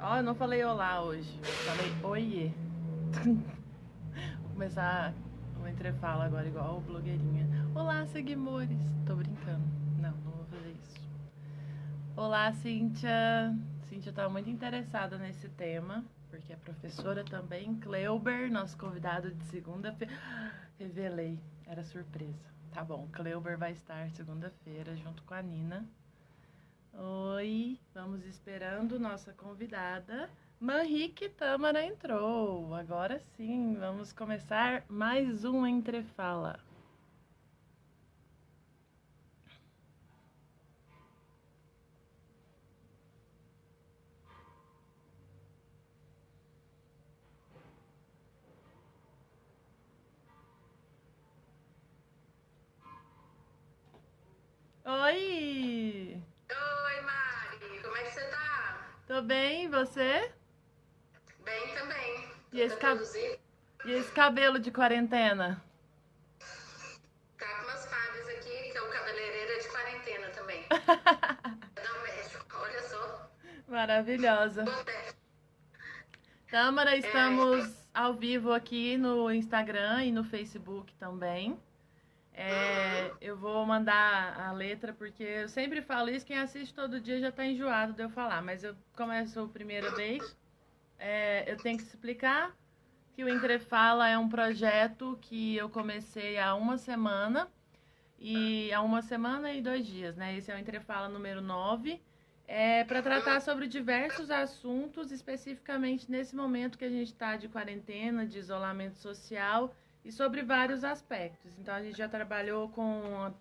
Ó, eu não falei olá hoje. Falei oiê. Vou começar o entrefala agora, igual blogueirinha. Olá, seguimores. Tô brincando. Não vou fazer isso. Olá, Cíntia. Cíntia tá muito interessada nesse tema, porque é professora também. Cleuber, nosso convidado de segunda-feira. Revelei, era surpresa. Tá bom, Cleuber vai estar segunda-feira junto com a Nina. Oi, vamos esperando nossa convidada. Manrique Tâmara entrou. Agora sim, vamos começar mais um Entrefala. Oi! Oi, Mari, como é que você tá? Tô bem, e você? Bem também. E Tô esse, tentando produzir. e esse cabelo de quarentena? Tá com umas falhas aqui, que é o cabeleireiro é de quarentena também. É da médico, olha só. Maravilhosa. Acontece. Tâmara, É, estamos ao vivo aqui no Instagram e no Facebook também. uhum, Eu vou mandar a letra porque eu sempre falo isso, quem assiste todo dia já tá enjoado de eu falar, mas como é a sua primeira vez, eu tenho que explicar que o Entrefala é um projeto que eu comecei há uma semana, e há uma semana e 2 dias, né? Esse é o Entrefala número 9, para tratar sobre diversos assuntos, especificamente nesse momento que a gente está de quarentena, de isolamento social, e sobre vários aspectos. Então, a gente já trabalhou com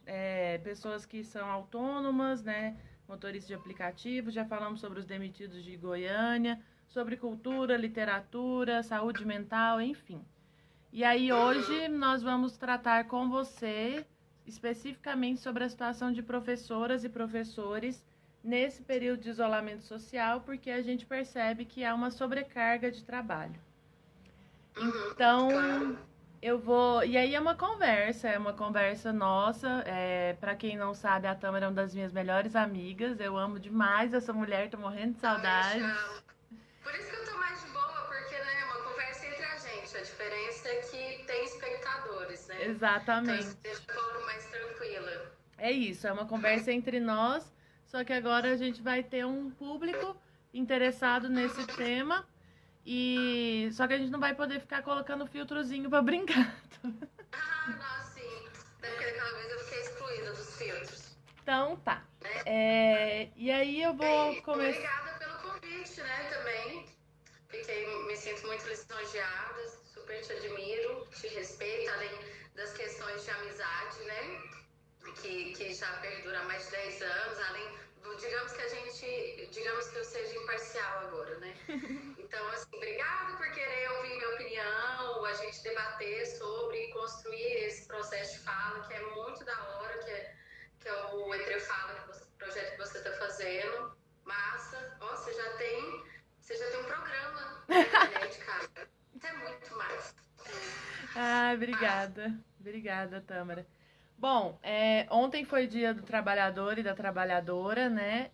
pessoas que são autônomas, né? Motoristas de aplicativos, já falamos sobre os demitidos de Goiânia, sobre cultura, literatura, saúde mental, enfim. E aí uhum. hoje nós vamos tratar com você especificamente sobre a situação de professoras e professores nesse período de isolamento social, porque a gente percebe que há uma sobrecarga de trabalho. Uhum, Então, claro. eu vou. E aí é uma conversa nossa. Para quem não sabe, a Tâmara é uma das minhas melhores amigas. Eu amo demais essa mulher, tô morrendo de Ai, saudade. tchau. Por isso que eu tô mais de boa, porque, né, é uma conversa entre a gente. A diferença é que tem espectadores, né? Então isso Exatamente. deixa um pouco mais tranquila. É isso, é uma Mas, conversa entre nós, só que agora a gente vai ter um público interessado nesse tema e só que a gente não vai poder ficar colocando filtrozinho pra brincar. nossa, sim. Até porque daquela vez eu fiquei excluída dos filtros, Então tá. né? E aí eu vou Bem, começar. obrigada pelo convite, né, também. Me sinto muito lisonjeada, super te admiro, te respeito, além das questões de amizade, né, que já perdura há mais de 10 anos, digamos que eu seja imparcial agora, né. Então, assim, obrigada por querer ouvir minha opinião, a gente debater sobre construir esse processo de fala, que é muito da hora, que é o Entre Fala, projeto que você está fazendo. Massa. Ó, você já tem um programa na internet, cara. Isso é muito massa. Ah, Massa. obrigada. Obrigada, Tâmara. Bom, ontem foi dia do trabalhador e da trabalhadora, né?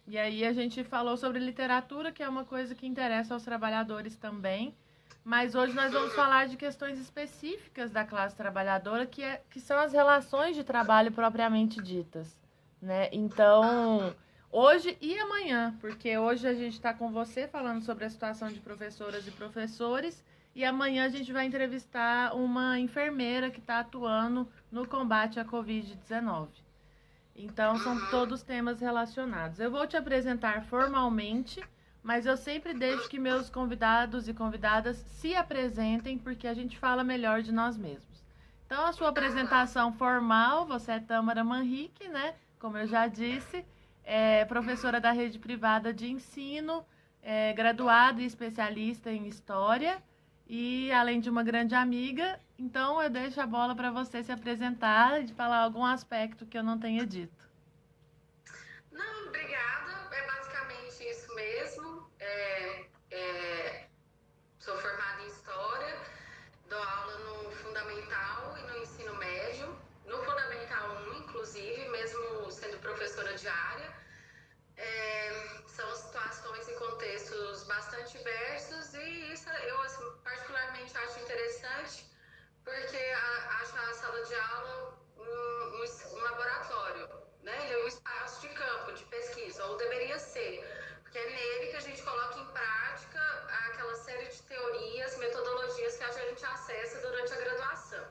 E aí a gente falou sobre literatura, que é uma coisa que interessa aos trabalhadores também. Mas hoje nós vamos Uhum. falar de questões específicas da classe trabalhadora, que são as relações de trabalho propriamente ditas, né? Então, hoje e amanhã, porque hoje a gente está com você falando sobre a situação de professoras e professores, e amanhã a gente vai entrevistar uma enfermeira que está atuando no combate à Covid-19. Então, são Uhum. todos temas relacionados. Eu vou te apresentar formalmente, mas eu sempre deixo que meus convidados e convidadas se apresentem, porque a gente fala melhor de nós mesmos. Então, a sua Aham. apresentação formal, você é Tâmara Manrique, né? Como eu já disse, é professora da rede privada de ensino, graduada e especialista em História, e além de uma grande amiga, então eu deixo a bola para você se apresentar e de falar algum aspecto que eu não tenha dito. Não, obrigada. É basicamente isso mesmo. Sou formada em História, dou aula no Fundamental e no Ensino Médio. No Fundamental 1, inclusive, mesmo sendo professora de área. São situações e contextos multiversos, e isso eu assim, particularmente acho interessante, porque acho a sala de aula um laboratório, né? Ele é um espaço de campo, de pesquisa, ou deveria ser, porque é nele que a gente coloca em prática aquela série de teorias, metodologias que a gente acessa durante a graduação.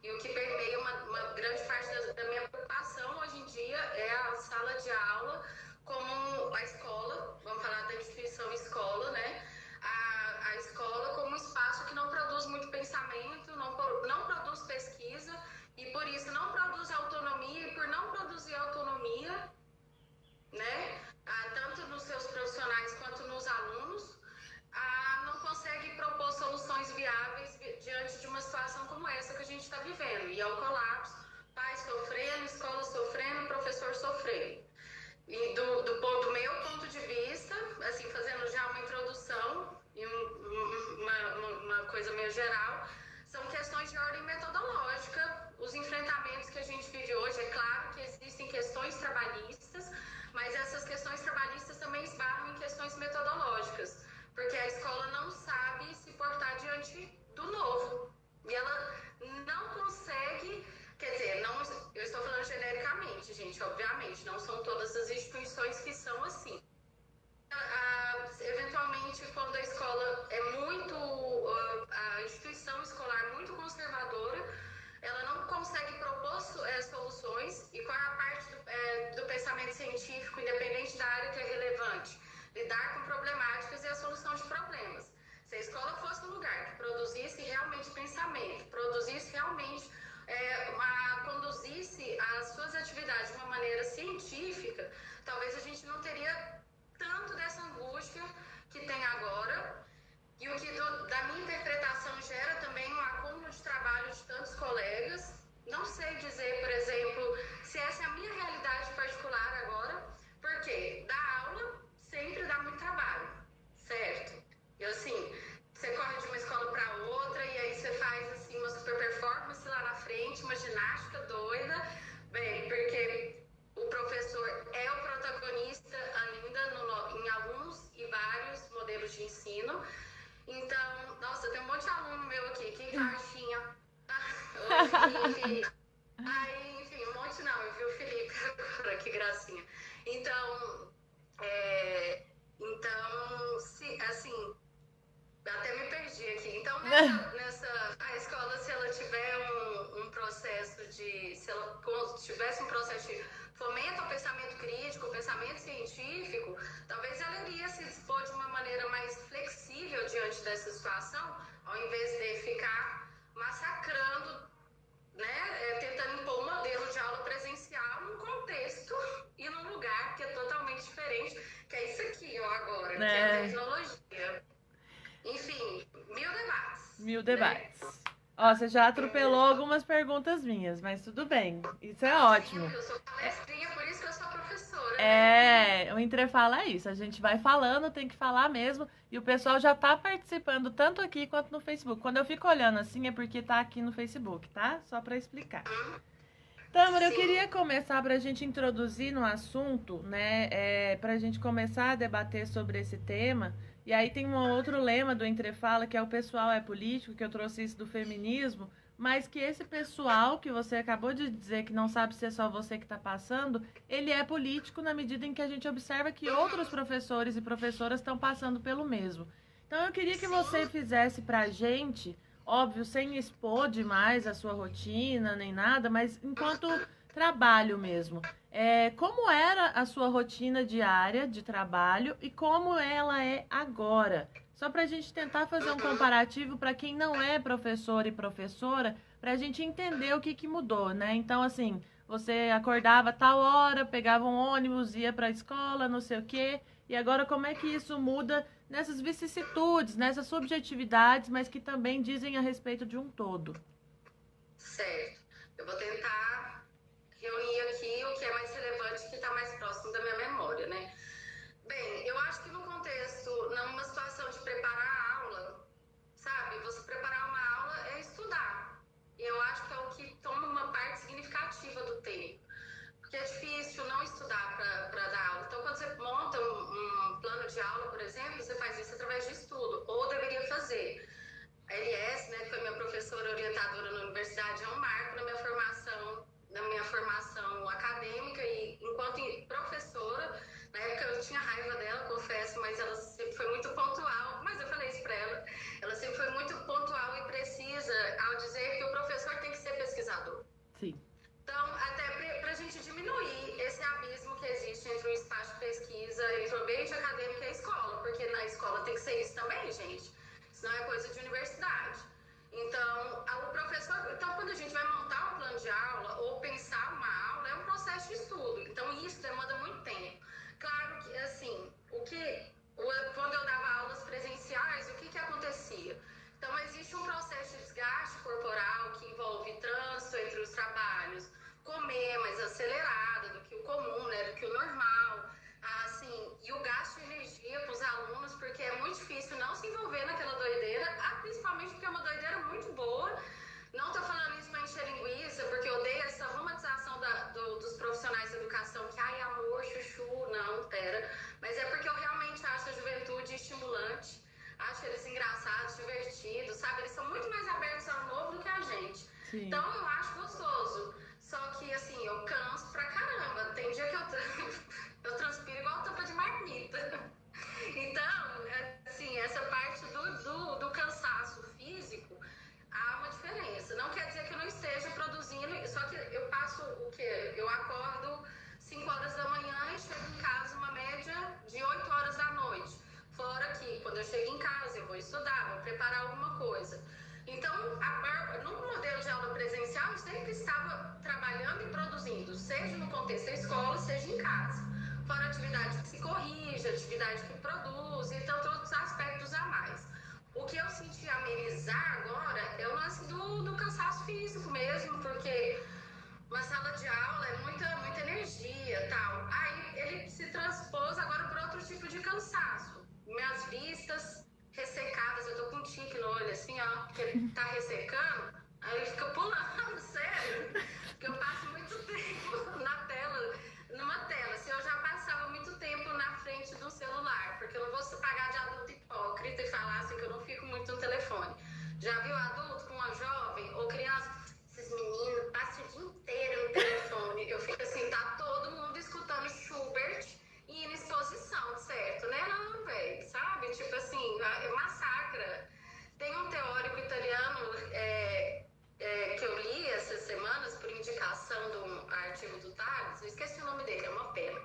E o que permeia uma grande parte da minha preocupação hoje em dia é a sala de aula como a escola, vamos falar da instituição escola, né? A escola como um espaço que não produz muito pensamento, não produz pesquisa, e por isso não produz autonomia, e por não produzir autonomia, né? Tanto nos seus profissionais quanto nos alunos, não consegue propor soluções viáveis diante de uma situação como essa que a gente está vivendo. E é o colapso, pais sofrendo, escola sofrendo, professor sofrendo. E do meu ponto de vista, assim, fazendo já uma introdução e uma coisa meio geral, são questões de ordem metodológica. Os enfrentamentos que a gente vive hoje, é claro que existem questões trabalhistas, mas essas questões trabalhistas também esbarram em questões metodológicas, porque a escola não sabe se portar diante do novo. E ela não consegue, quer dizer, não, eu estou falando genericamente, gente, obviamente, não são todas as instituições que são assim. Eventualmente, quando a escola é muito, a instituição escolar é muito conservadora, ela não consegue propor soluções. E qual é a parte do pensamento científico, independente da área que é relevante? Lidar com problemáticas e a solução de problemas. Se a escola fosse um lugar que produzisse realmente pensamento, produzisse realmente, conduzisse as suas atividades de uma maneira científica, talvez a gente não teria tanto dessa angústia que tem agora, e o que da minha interpretação gera também um acúmulo de trabalho de tantos colegas. Não sei dizer, por exemplo, se essa é a minha realidade particular agora, porque dar aula sempre dá muito trabalho, certo? E assim, você corre de uma escola para outra, e aí você faz assim uma super performance lá na frente, uma ginástica doida, bem, porque o professor é o protagonista ainda em alguns e vários modelos de ensino. Então, nossa, tem um monte de aluno meu aqui, que caixinha. Oi, Felipe. Aí, enfim, um monte não, eu vi o Felipe agora, que gracinha. Então, assim, até me perdi aqui. Então, a escola, se ela tiver um processo se ela tivesse um processo de fomento ao pensamento crítico, pensamento científico, talvez ela iria se dispor de uma maneira mais flexível diante dessa situação, ao invés de ficar massacrando, né, tentando impor um modelo de aula presencial num contexto e num lugar que é totalmente diferente, que é isso aqui, ó, agora, que é a tecnologia. Enfim, mil debates. Né? Ó, você já atropelou algumas perguntas minhas, mas tudo bem. Isso é ótimo. Eu sou palestrinha, por isso que eu sou professora. Né? O Entrefala é isso. A gente vai falando, tem que falar mesmo. E o pessoal já tá participando tanto aqui quanto no Facebook. Quando eu fico olhando assim é porque tá aqui no Facebook, tá? Só pra explicar. Tâmara, eu queria começar pra gente introduzir no assunto, né? Pra gente começar a debater sobre esse tema. E aí tem um outro lema do Entrefala, que é o pessoal é político, que eu trouxe isso do feminismo, mas que esse pessoal que você acabou de dizer que não sabe se é só você que está passando, ele é político na medida em que a gente observa que outros professores e professoras estão passando pelo mesmo. Então eu queria que você fizesse para a gente, óbvio, sem expor demais a sua rotina nem nada, mas enquanto trabalho mesmo. Como era a sua rotina diária de trabalho e como ela é agora? Só para a gente tentar fazer um comparativo para quem não é professor e professora, para a gente entender o que mudou, né? Então, assim, você acordava tal hora, pegava um ônibus, ia para a escola, não sei o quê, e agora como é que isso muda nessas vicissitudes, nessas subjetividades, mas que também dizem a respeito de um todo? Certo. Eu vou tentar reunir aqui o que é mais relevante, que está mais próximo da minha memória, né? Bem, eu acho que no contexto, numa situação de preparar a aula, sabe? Você preparar uma aula é estudar. E eu acho que é o que toma uma parte significativa do tempo. Porque é difícil não estudar para dar aula. Então, quando você monta um plano de aula, por exemplo, você faz isso através de mas ela sempre foi muito pontual, mas eu falei isso para ela sempre foi muito pontual e precisa ao dizer que o professor tem que ser pesquisador. Sim. Então, até para a gente diminuir esse abismo que existe entre o espaço de pesquisa, entre o ambiente acadêmico e a escola, porque na escola tem que ser isso também, gente. Isso não é coisa de universidade. Então, o professor, quando a gente vai montar um plano de aula ou pensar uma aula, é um processo de estudo. Então, isso demanda muito tempo. Claro que, assim, quando eu dava aulas presenciais, o que acontecia? Então, existe um processo de desgaste corporal que envolve trânsito entre os trabalhos, comer mais acelerado do que o comum, né, do que o normal, assim, e o gasto de energia para os alunos, porque é muito difícil não se envolver naquela doideira, principalmente porque é uma doideira muito boa. Não estou falando isso para encher linguiça, porque eu odeio essa romantização dos profissionais da educação, que, ai, amor, chuchu, não, pera. Mas é porque eu realmente acho a juventude estimulante, acho eles engraçados, divertidos, sabe? Eles são muito mais abertos ao novo do que a gente. Sim. Então, eu acho gostoso. Só que, assim, eu canso pra caramba. Tem dia que eu transpiro igual tampa de marmita. Então, assim, essa parte do cansaço físico, há uma diferença. Não quer dizer que eu não esteja produzindo, só que eu passo o quê? Eu acordo 5 horas da manhã e chego em casa uma média de 8 horas da noite. Fora que, quando eu chego em casa, eu vou estudar, vou preparar alguma coisa. Então, no modelo de aula presencial, eu sempre estava trabalhando e produzindo, seja no contexto da escola, seja em casa. Fora atividade que se corrige, atividade que produz, e tantos outros aspectos a mais. O que eu senti amenizar agora é o lance do cansaço físico mesmo, porque uma sala de aula é muita, muita energia e tal. Aí ele se transpôs agora por outro tipo de cansaço. Minhas vistas ressecadas, eu tô com um tique no olho assim, ó, que ele tá ressecando, aí ele fica pulando, sério, porque eu passo muito tempo numa tela, se eu já passava muito tempo na frente do celular, porque eu não vou pagar de adulto hipócrita e falar assim que eu não fico muito no telefone. Já viu adulto com uma jovem ou criança? Esses meninos passam o dia inteiro no telefone, eu fico assim, tá todo mundo escutando Schubert e indo em exposição, certo? Né? Não, velho, sabe? Tipo assim, massacra. Tem um teórico italiano que eu li essas semanas por indicação de um artigo do Tales, eu esqueci o nome dele, é uma pena.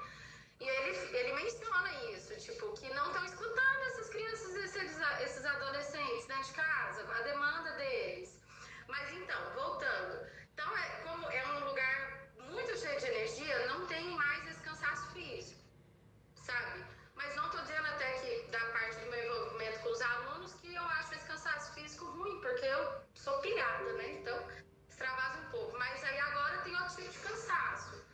E ele menciona isso, tipo, que não estão escutando essas crianças, esses adolescentes dentro de casa, a demanda deles. Mas então, voltando. Então, como é um lugar muito cheio de energia, não tem mais esse cansaço físico, sabe? Mas não estou dizendo até que, da parte do meu envolvimento com os alunos, que eu acho esse cansaço físico ruim, porque eu sou pilhada, né? Então, extravasa um pouco. Mas aí agora tem outro tipo de cansaço.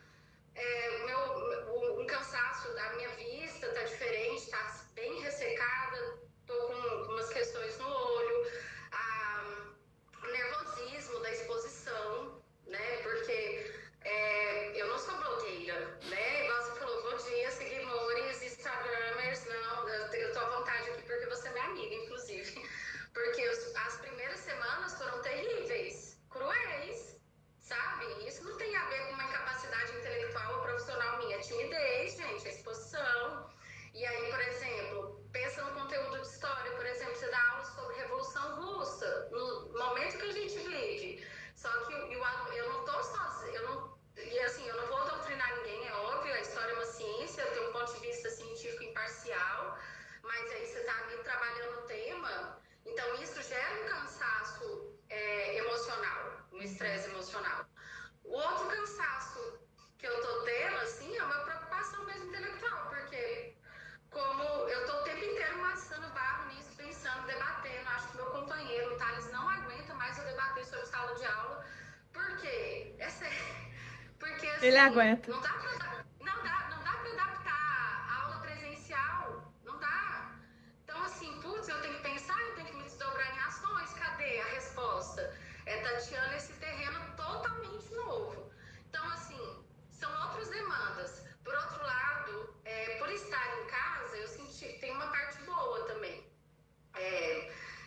Um cansaço da minha vista tá diferente, tá bem ressecada, tô com umas questões no olho, o nervosismo da exposição, né? Porque eu não sou blogueira, né? Igual você falou, bom dia, seguidores, instagramers, não, eu tô à vontade aqui porque você é minha amiga, inclusive. Porque as primeiras semanas foram terríveis, cruéis, sabe? Isso não tem a ver com uma incapacidade intelectual ou profissional minha, é timidez, gente, é exposição. E aí, por exemplo, pensa no conteúdo de história, por exemplo, você dá aula sobre Revolução Russa, no momento que a gente vive. Só que eu não tô sozinha, eu não vou doutrinar ninguém, é óbvio, a história é uma ciência, tem um ponto de vista científico imparcial, mas aí você está ali trabalhando o tema, então isso gera um cansaço emocional, um estresse emocional. O outro cansaço que eu tô tendo, assim, é uma preocupação mesmo intelectual, porque como eu tô o tempo inteiro amassando barro nisso, pensando, debatendo, acho que meu companheiro, o Thales, não aguenta mais eu debater sobre sala de aula, porque, é sério, porque assim, ele aguenta. Não dá pra adaptar a aula presencial, não dá. Então assim, putz, eu tenho que pensar, eu tenho que me desdobrar em ações, cadê a resposta? Tateando esse terreno totalmente novo. Então assim, são outras demandas. Por outro lado, por estar em casa, eu senti, tem uma parte boa também,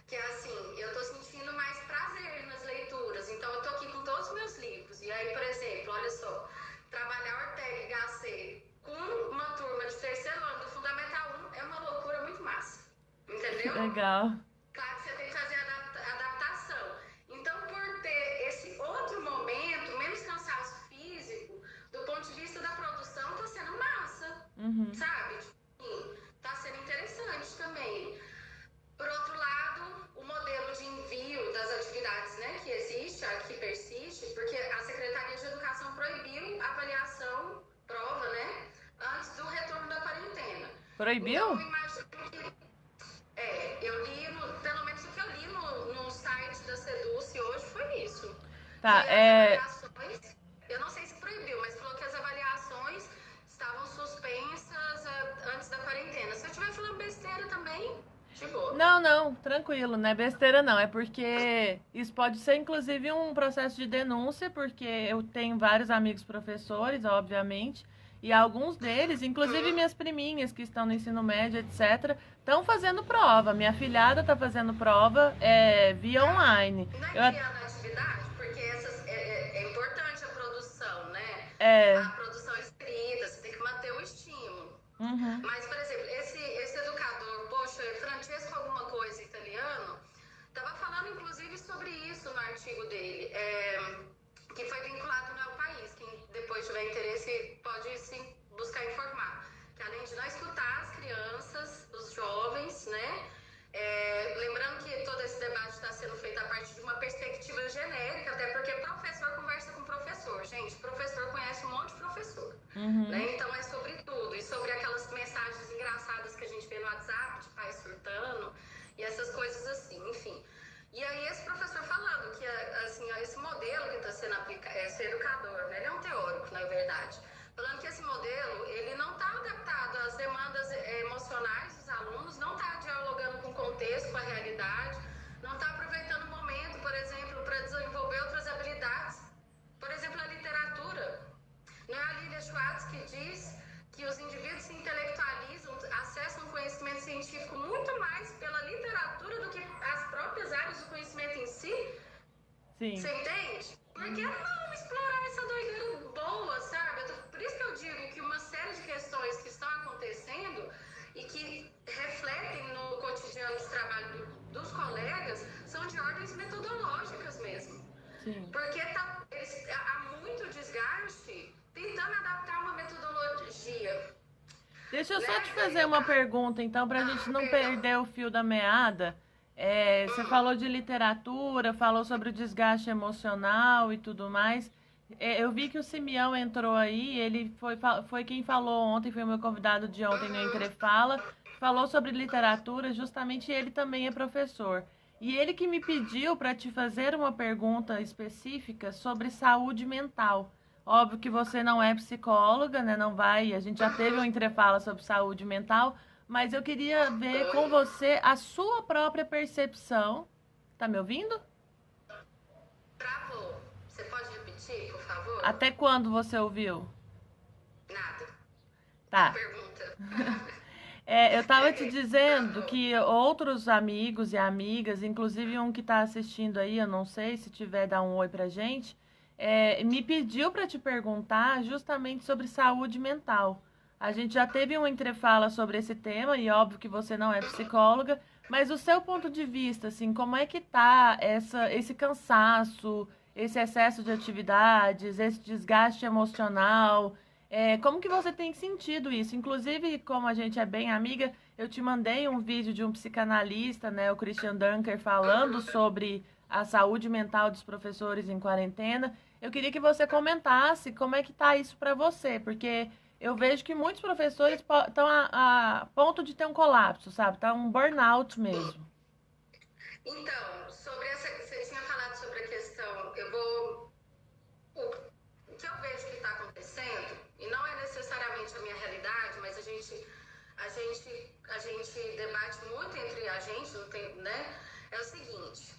que é assim, eu tô sentindo mais prazer nas leituras, então eu tô aqui com todos os meus livros, e aí, por exemplo, olha só, trabalhar Ortega y Gasset com uma turma de terceiro ano do Fundamental 1 é uma loucura Legal. Claro que você tem que fazer adaptação. Então, por ter esse outro momento, menos cansaço físico, do ponto de vista da produção, tá sendo massa, sabe? Tá sendo interessante também. Por outro lado, o modelo de envio das atividades, né, que existe, que persiste, porque a Secretaria de Educação proibiu a avaliação, prova, né, antes do retorno da quarentena. Proibiu? Então, eu imagino que... eu li, pelo menos o que eu li no site da Seduce hoje foi isso. Tá, eu não sei se proibiu, mas falou que as avaliações estavam suspensas antes da quarentena. Se eu estiver falando besteira também, de boa. Não, tranquilo, não é besteira não, é porque isso pode ser inclusive um processo de denúncia, porque eu tenho vários amigos professores, obviamente, e alguns deles, inclusive minhas priminhas que estão no ensino médio, etc., estão fazendo prova. Minha filhada está fazendo prova via online. Não é via na atividade? Porque é importante a produção, né? A produção escrita, você tem que manter o estímulo. Mas, por exemplo, esse educador, poxa, Francesco alguma coisa italiano, estava falando inclusive sobre isso no artigo dele, que foi vinculado no El País. Quem depois tiver interesse pode sim buscar informar. Que além de não escutar as crianças, os jovens, né? Lembrando que todo esse debate está sendo feito a partir de uma perspectiva genérica, até porque professor conversa com professor. Gente, professor conhece um monte de professor. Né? Então é sobre tudo. E sobre aquelas mensagens engraçadas que a gente vê no WhatsApp, de pais surtando, e essas coisas assim, enfim. E aí esse professor falando que assim, esse modelo que está sendo aplicado, ser educador, né? Ele é um teórico, na verdade. Falando que esse modelo, ele não está adaptado às demandas emocionais dos alunos, não está dialogando com o contexto, com a realidade, não está aproveitando o momento, por exemplo, para desenvolver outras habilidades. Por exemplo, a literatura. Não é a Lilia Schwartz que diz que os indivíduos se intelectualizam, acessam o conhecimento científico muito mais pela literatura do que as próprias áreas do conhecimento em si? Sim. Você entende? Por que não explorar essa doideira boa, sabe? Por isso que eu digo que uma série de questões que estão acontecendo e que refletem no cotidiano de trabalho dos colegas são de ordens metodológicas mesmo. Sim. Porque há muito desgaste tentando adaptar uma metodologia. Deixa eu só te fazer uma pergunta, então, para a gente não perder o fio da meada. Você falou de literatura, falou sobre o desgaste emocional e tudo mais. Eu vi que o Simeão entrou aí, ele foi quem falou ontem, foi o meu convidado de ontem no Entrefala, falou sobre literatura, justamente ele também é professor. E ele que me pediu para te fazer uma pergunta específica sobre saúde mental. Óbvio que você não é psicóloga, né? Não vai, a gente já teve um Entrefala sobre saúde mental, mas eu queria ver com você a sua própria percepção. Tá me ouvindo? Travou. Você pode repetir, por favor? Até quando você ouviu? Nada. Tá. Pergunta. Eu estava te dizendo que outros amigos e amigas, inclusive um que está assistindo aí, eu não sei, se tiver, dá um oi pra gente, me pediu para te perguntar justamente sobre saúde mental. A gente já teve uma entrefala sobre esse tema, e óbvio que você não é psicóloga, mas o seu ponto de vista, assim, como é que tá esse cansaço, esse excesso de atividades, esse desgaste emocional? Como que você tem sentido isso? Inclusive, como a gente é bem amiga, eu te mandei um vídeo de um psicanalista, né, o Christian Dunker, falando sobre a saúde mental dos professores em quarentena. Eu queria que você comentasse como é que tá isso para você, porque eu vejo que muitos professores estão a ponto de ter um colapso, sabe? Tá um burnout mesmo. Então, você tinha falado sobre a questão, o que eu vejo que está acontecendo, e não é necessariamente a minha realidade, mas a gente debate muito entre a gente, não tem, né? É o seguinte,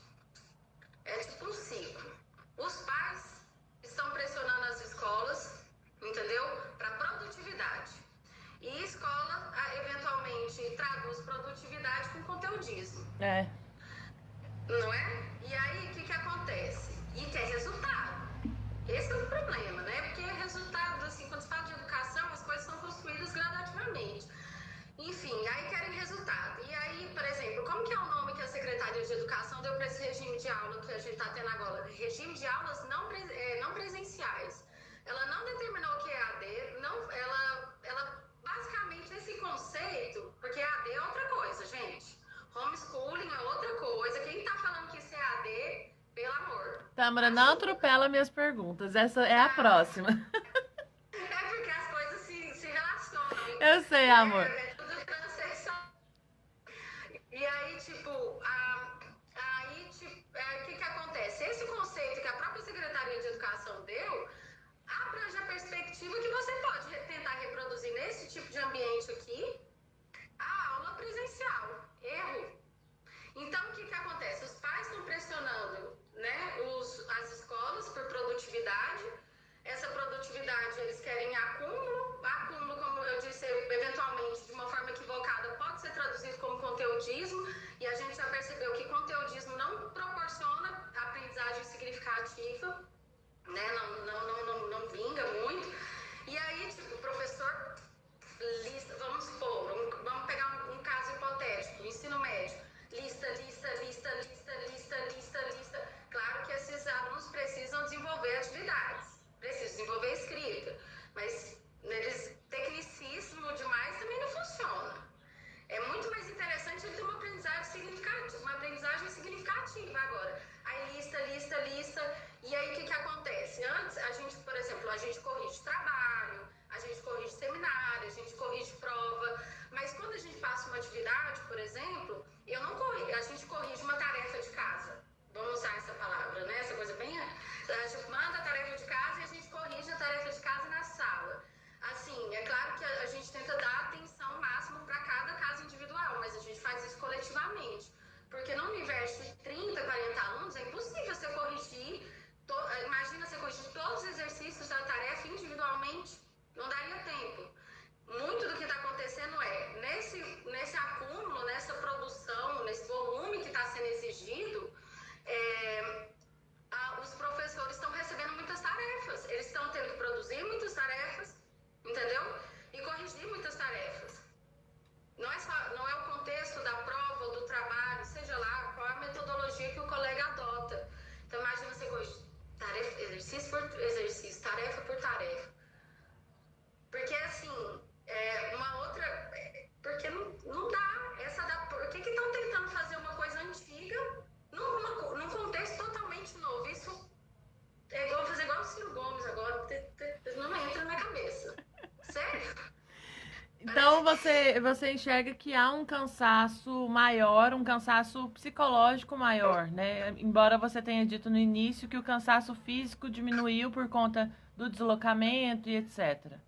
é tipo um ciclo. Os pais estão pressionando as escolas, entendeu? Para produtividade. E a escola, eventualmente, traduz produtividade com conteudismo. Não é? E aí, o que acontece? E quer resultado. Esse é o problema, né? Porque resultado, assim, quando se fala de educação, as coisas são construídas gradativamente. Enfim, aí querem resultado. E aí, por exemplo, como que regime de aulas não presenciais. Ela não determinou o que é AD, ela basicamente esse conceito, porque AD é outra coisa, gente. Homeschooling é outra coisa. Quem tá falando que isso é AD, pelo amor. Tâmara, não atropela minhas perguntas. Essa é a próxima. É porque as coisas se relacionam. Eu sei, amor. É tudo transversal. E aí, tipo, o que acontece? Esse conceito que a própria Secretaria de Educação deu abrange a perspectiva que você pode tentar reproduzir nesse tipo de ambiente aqui a aula presencial. Erro. Então, o que acontece? Os pais estão pressionando, né, as escolas por produtividade. Essa produtividade eles querem acúmulo, como eu disse, eventualmente, de uma forma equivocada, pode ser traduzido como conteudismo, e a gente já percebeu que conteudismo não proporciona aprendizagem significativa, né, não vinga muito. E aí, tipo, o professor lista, vamos supor, vamos pegar um caso hipotético, ensino médio, lista. Claro que esses alunos precisam desenvolver atividades, precisam desenvolver escrita, mas tecnicismo demais também não funciona. É muito mais interessante ele ter uma aprendizagem significativa agora. Aí lista, e aí o que acontece? Antes, a gente, por exemplo, a gente corrige trabalho, a gente corrige seminário, a gente corrige prova, mas quando a gente passa uma atividade, por exemplo, a gente corrige uma tarefa de casa. Vamos usar essa palavra, né? Essa coisa bem... A gente manda a tarefa de casa e a gente corrige a tarefa de casa na sala. Assim, é claro que a gente tenta dar atenção máxima para cada caso individual, mas a gente faz isso coletivamente. Porque no universo de 30, 40 alunos, é impossível você corrigir... Imagina você corrigir todos os exercícios da tarefa individualmente. Não daria tempo. Muito do que está acontecendo nesse acúmulo, nessa produção, nesse volume que está sendo exigido, os professores estão recebendo muitas tarefas. Eles estão tendo que produzir muitas tarefas, entendeu? E corrigir muitas tarefas. Não é o contexto da prova ou do trabalho, seja lá qual a metodologia que o colega adota. Então, imagina você corrigir exercício por exercício, tarefa por tarefa. Porque, assim, uma outra... Porque não dá. Por que estão tentando fazer uma coisa antiga num contexto totalmente novo? Isso é igual fazer igual o Ciro Gomes agora. Não entra na minha cabeça. Sério? Então, você enxerga que há um cansaço maior, um cansaço psicológico maior, né? Embora você tenha dito no início que o cansaço físico diminuiu por conta do deslocamento e etc.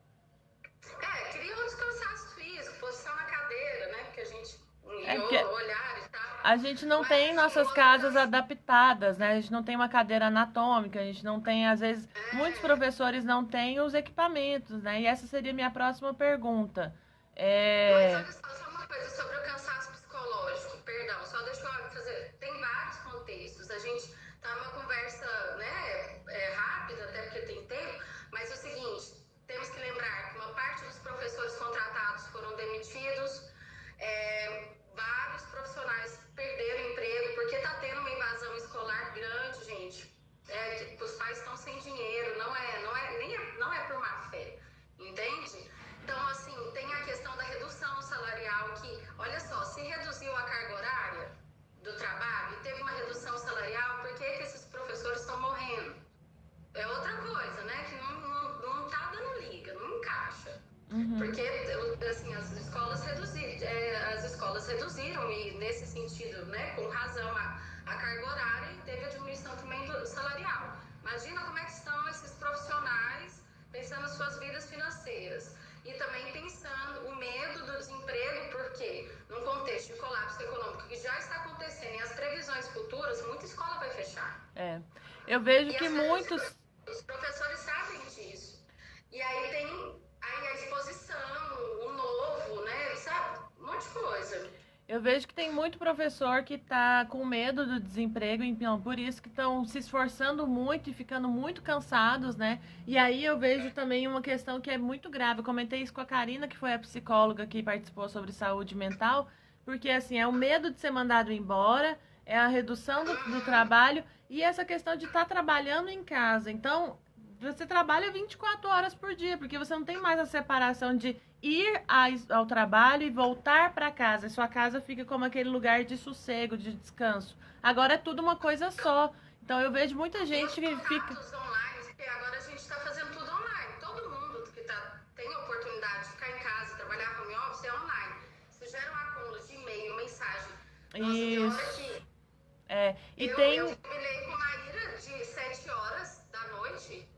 Cria um descansaço físico, posição na cadeira, né? Porque a gente... olhar e tal. A gente não tem nossas casas adaptadas, né? A gente não tem uma cadeira anatômica, a gente não tem, às vezes, muitos professores não têm os equipamentos, né? E essa seria a minha próxima pergunta. Mas olha só uma coisa sobre o cansaço psicológico, perdão, só deixa eu fazer... Tem vários contextos, a gente tá numa conversa, né, rápida, até porque tem tempo, mas é o seguinte, temos que lembrar que uma parte dos professores contratados foram demitidos, vários profissionais perderam emprego, porque está tendo uma invasão escolar grande, gente. Os pais estão sem dinheiro, não é por má fé, entende? Então, assim, tem a questão da redução salarial, que, olha só, se reduziu a carga horária do trabalho e teve uma redução salarial, por que esses professores estão morrendo? É outra coisa, né, que não tá dando liga, não encaixa. Porque, assim, as escolas reduziram e, nesse sentido, né, com razão, a carga horária e teve a diminuição também salarial. Imagina como é que estão esses profissionais pensando nas suas vidas financeiras. E também pensando o medo do desemprego, porque num contexto de colapso econômico que já está acontecendo e as previsões futuras, muita escola vai fechar. Eu vejo que muitos... Os professores sabem disso. E aí tem a exposição, o novo, né? Sabe? Um monte de coisa. Eu vejo que tem muito professor que está com medo do desemprego, então por isso que estão se esforçando muito e ficando muito cansados, né? E aí eu vejo também uma questão que é muito grave. Eu comentei isso com a Karina, que foi a psicóloga que participou sobre saúde mental, porque assim, é o medo de ser mandado embora, é a redução do trabalho e essa questão de estar trabalhando em casa. Então, você trabalha 24 horas por dia, porque você não tem mais a separação de ir ao trabalho e voltar para casa. Sua casa fica como aquele lugar de sossego, de descanso. Agora é tudo uma coisa só. Então eu vejo muita gente que fica... online, porque agora a gente está fazendo tudo online. Todo mundo que tem a oportunidade de ficar em casa, trabalhar home office, é online. Isso gera um acúmulo de e-mail, mensagem. Nossa, Isso. Eu combinei com a Maíra de 7 horas da noite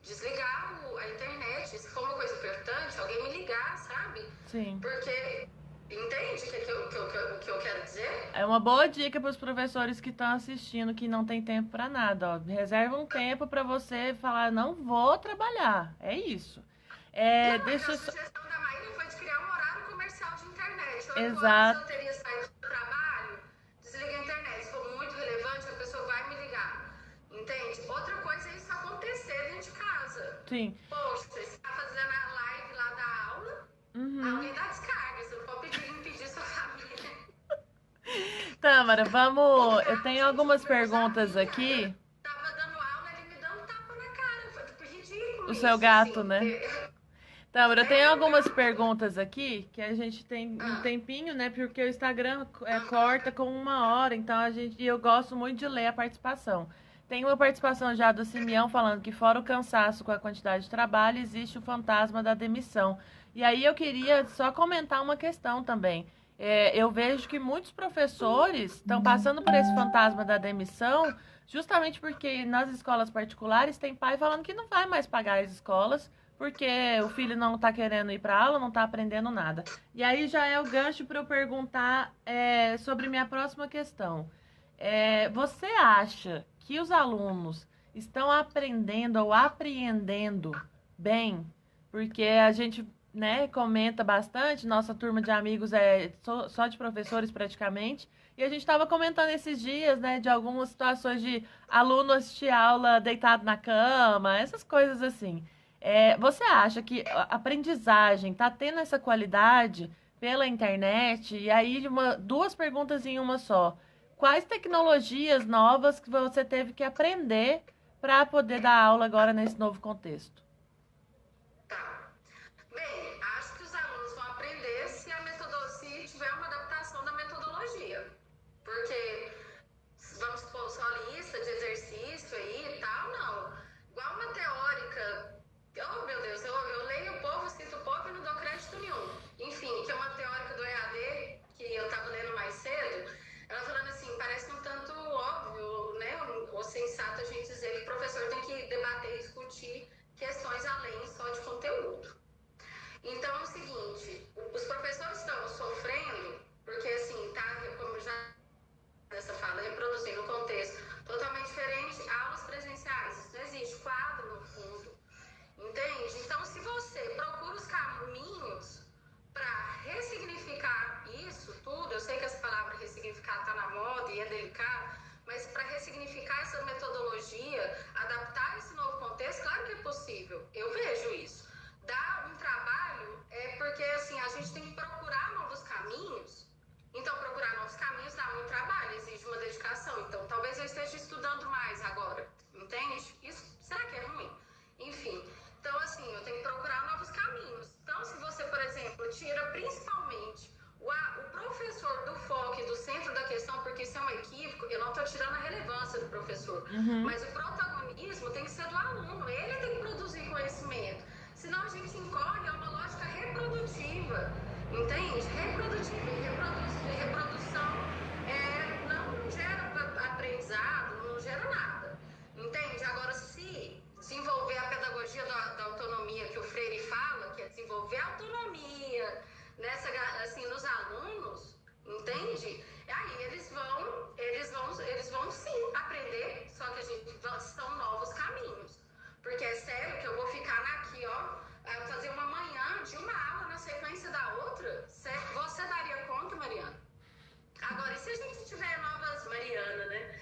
desligar a internet. Se for uma coisa importante, alguém me ligar, sabe? Sim. Porque, entende o que eu quero dizer? É uma boa dica para os professores que estão assistindo, que não tem tempo para nada. Ó. Reserva um tempo para você falar, não vou trabalhar. É isso. A sugestão da Maíra foi de criar um horário comercial de internet. Exato. Eu teria saído do trabalho, desliga a internet. Se for muito relevante, a pessoa vai me ligar. Entende? Outra coisa é isso acontecer dentro de casa. Sim. Poxa, você está fazendo a live lá da aula, alguém dá descarga. Você não pode impedir sua família. Tâmara, vamos... Eu tenho algumas perguntas aqui. Tava dando aula, ele me dando tapa na cara. Foi ridículo. O seu gato, né? Tâmara, eu tenho algumas perguntas aqui que a gente tem um tempinho, né? Porque o Instagram corta com 1 hora, então eu gosto muito de ler a participação. Tem uma participação já do Simeão falando que fora o cansaço com a quantidade de trabalho, existe o fantasma da demissão. E aí eu queria só comentar uma questão também. Eu vejo que muitos professores estão passando por esse fantasma da demissão justamente porque nas escolas particulares tem pai falando que não vai mais pagar as escolas porque o filho não está querendo ir para aula, não está aprendendo nada. E aí já é o gancho para eu perguntar sobre minha próxima questão. Você acha que os alunos estão aprendendo ou apreendendo bem? Porque a gente, né, comenta bastante, nossa turma de amigos é só de professores praticamente, e a gente estava comentando esses dias, né, de algumas situações de aluno assistir aula deitado na cama, essas coisas assim. Você acha que a aprendizagem está tendo essa qualidade pela internet? E aí, duas perguntas em uma só. Quais tecnologias novas que você teve que aprender para poder dar aula agora nesse novo contexto? Tá. Bem, acho que os alunos vão aprender se tiver uma adaptação da metodologia. Porque, vamos supor, só lista de exercício aí e tal, não. Igual uma teórica, oh meu Deus, eu leio o povo, cito o povo e não dou crédito nenhum. Enfim, que é uma teórica do EAD, que eu estava lendo mais cedo, ela falando assim, parece um tanto óbvio, né, ou sensato a gente dizer que o professor tem que debater e discutir questões além só de conteúdo. Então é o seguinte, os professores estão sofrendo, porque assim, tá, como já nessa fala, reproduzindo um contexto totalmente diferente, aulas presenciais, isso não existe, quadro no fundo, entende? Então se você procura os caminhos para ressignificar isso tudo, eu sei que essa palavra ressignificar está na moda e é delicado, mas para ressignificar essa metodologia, adaptar esse novo contexto, claro que é possível, eu vejo isso. Dá um trabalho, porque assim, a gente tem que procurar novos caminhos, então procurar novos caminhos dá muito trabalho, exige uma dedicação, então talvez eu esteja estudando mais agora, entende? Isso, será que é ruim? Enfim, então assim, eu tenho que procurar novos caminhos. Então se você, por exemplo, tira principalmente o professor do foco e do centro da questão, porque isso é um equívoco, eu não estou tirando a relevância do professor, mas o protagonismo tem que ser do aluno, ele tem que produzir conhecimento, senão a gente incorre a uma lógica reprodutiva, entende? Reprodutiva e reprodução não gera aprendizado, não gera nada, entende? Agora, se desenvolver a pedagogia da autonomia que o Freire fala, que é desenvolver a autonomia assim, nos alunos, entende? Aí eles vão sim aprender, só que são novos caminhos. Porque é sério que eu vou ficar aqui, fazer uma manhã de uma aula na sequência da outra? Você daria conta, Mariana? Agora, e se a gente tiver novas... Mariana, né?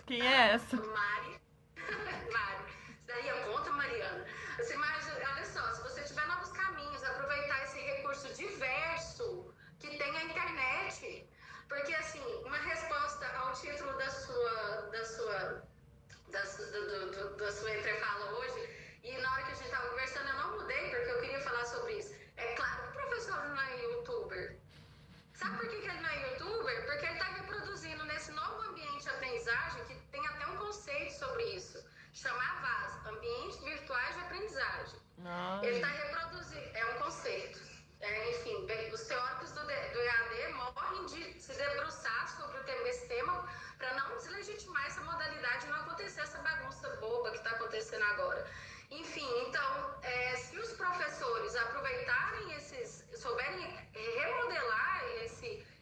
Quem é essa? Mari. Você daria conta, Mariana? Assim, mas, olha só, se você tiver novos caminhos, aproveitar esse recurso diverso que tem a internet. Porque, assim, uma resposta ao título da sua da sua entrefala hoje, e na hora que a gente estava conversando, eu não mudei, porque eu queria falar sobre isso. É claro que o professor não é youtuber. Sabe por que ele não é youtuber? Porque ele está reproduzindo nesse novo ambiente de aprendizagem, que tem até um conceito sobre isso, chamar VAS, Ambientes Virtuais de Aprendizagem. Ele está reproduzindo, é um conceito. Enfim, os teóricos do EAD morrem de se debruçar sobre esse tema para não deslegitimar essa modalidade e não acontecer essa bagunça boba que está acontecendo agora. Enfim, então, se os professores aproveitarem souberem remodelar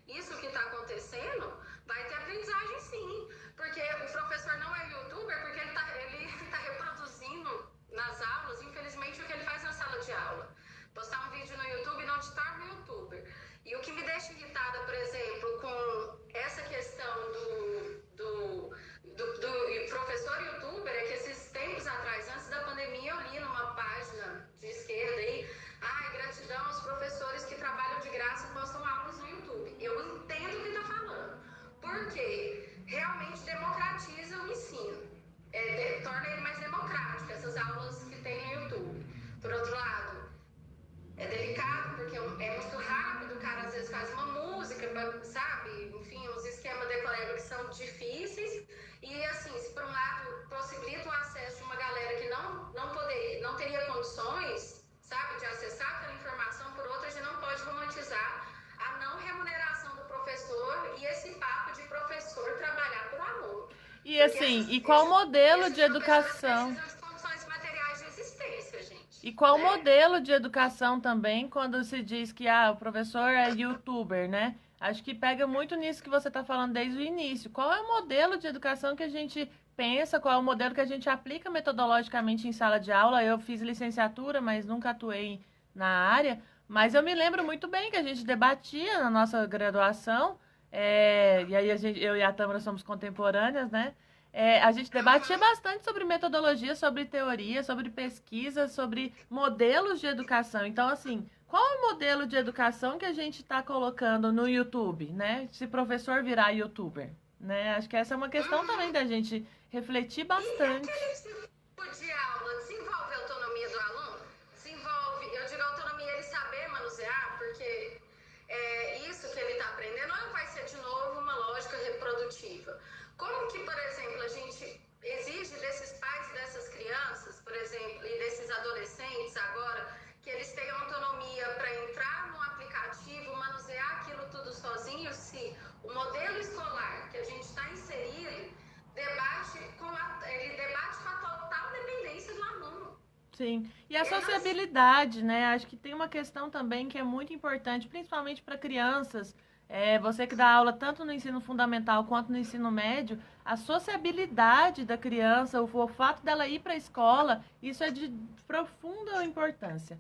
isso que está acontecendo, vai ter aprendizagem sim. Porque o professor não é youtuber, porque ele tá reproduzindo nas aulas, infelizmente, o que ele faz na sala de aula. Postar um vídeo no YouTube não te torna youtuber. E o que me deixa irritada, por exemplo, com essa questão do professor youtuber é que esses tempos atrás, antes da pandemia, eu li numa página de esquerda aí, gratidão aos professores que trabalham de graça e postam aulas no YouTube. Eu entendo o que está falando, porque realmente democratiza o ensino, torna ele mais democrático, essas aulas que tem no YouTube. Por outro lado, é delicado, porque é muito rápido, o cara às vezes faz uma música, sabe? Enfim, uns esquemas de colega que são difíceis. E assim, se por um lado possibilita o acesso de uma galera que não teria condições, sabe, de acessar aquela informação, por outro, a gente não pode romantizar a não remuneração do professor e esse papo de professor trabalhar por aluno. E assim, e qual modelo de educação? E qual modelo de educação também, quando se diz que o professor é youtuber, né? Acho que pega muito nisso que você está falando desde o início. Qual é o modelo de educação que a gente pensa, qual é o modelo que a gente aplica metodologicamente em sala de aula? Eu fiz licenciatura, mas nunca atuei na área. Mas eu me lembro muito bem que a gente debatia na nossa graduação, e aí eu e a Tâmara somos contemporâneas, né? A gente debatia bastante sobre metodologia, sobre teoria, sobre pesquisa, sobre modelos de educação. Então, assim, qual é o modelo de educação que a gente está colocando no YouTube, né? Se professor virar youtuber, né? Acho que essa é uma questão também da gente refletir bastante. E aquele tipo de aula desenvolve a autonomia do aluno? Eu digo autonomia, ele saber manusear, porque isso que ele está aprendendo não vai ser, de novo, uma lógica reprodutiva. Como que, por exemplo, a gente exige desses pais e dessas crianças, por exemplo, e desses adolescentes agora, que eles tenham autonomia para entrar no aplicativo, manusear aquilo tudo sozinho, se o modelo escolar que a gente está inserido debate com a total dependência do aluno. Sim, e a sociabilidade, né? Acho que tem uma questão também que é muito importante, principalmente para crianças. Você que dá aula tanto no ensino fundamental quanto no ensino médio, a sociabilidade da criança, o fato dela ir para a escola, isso é de profunda importância.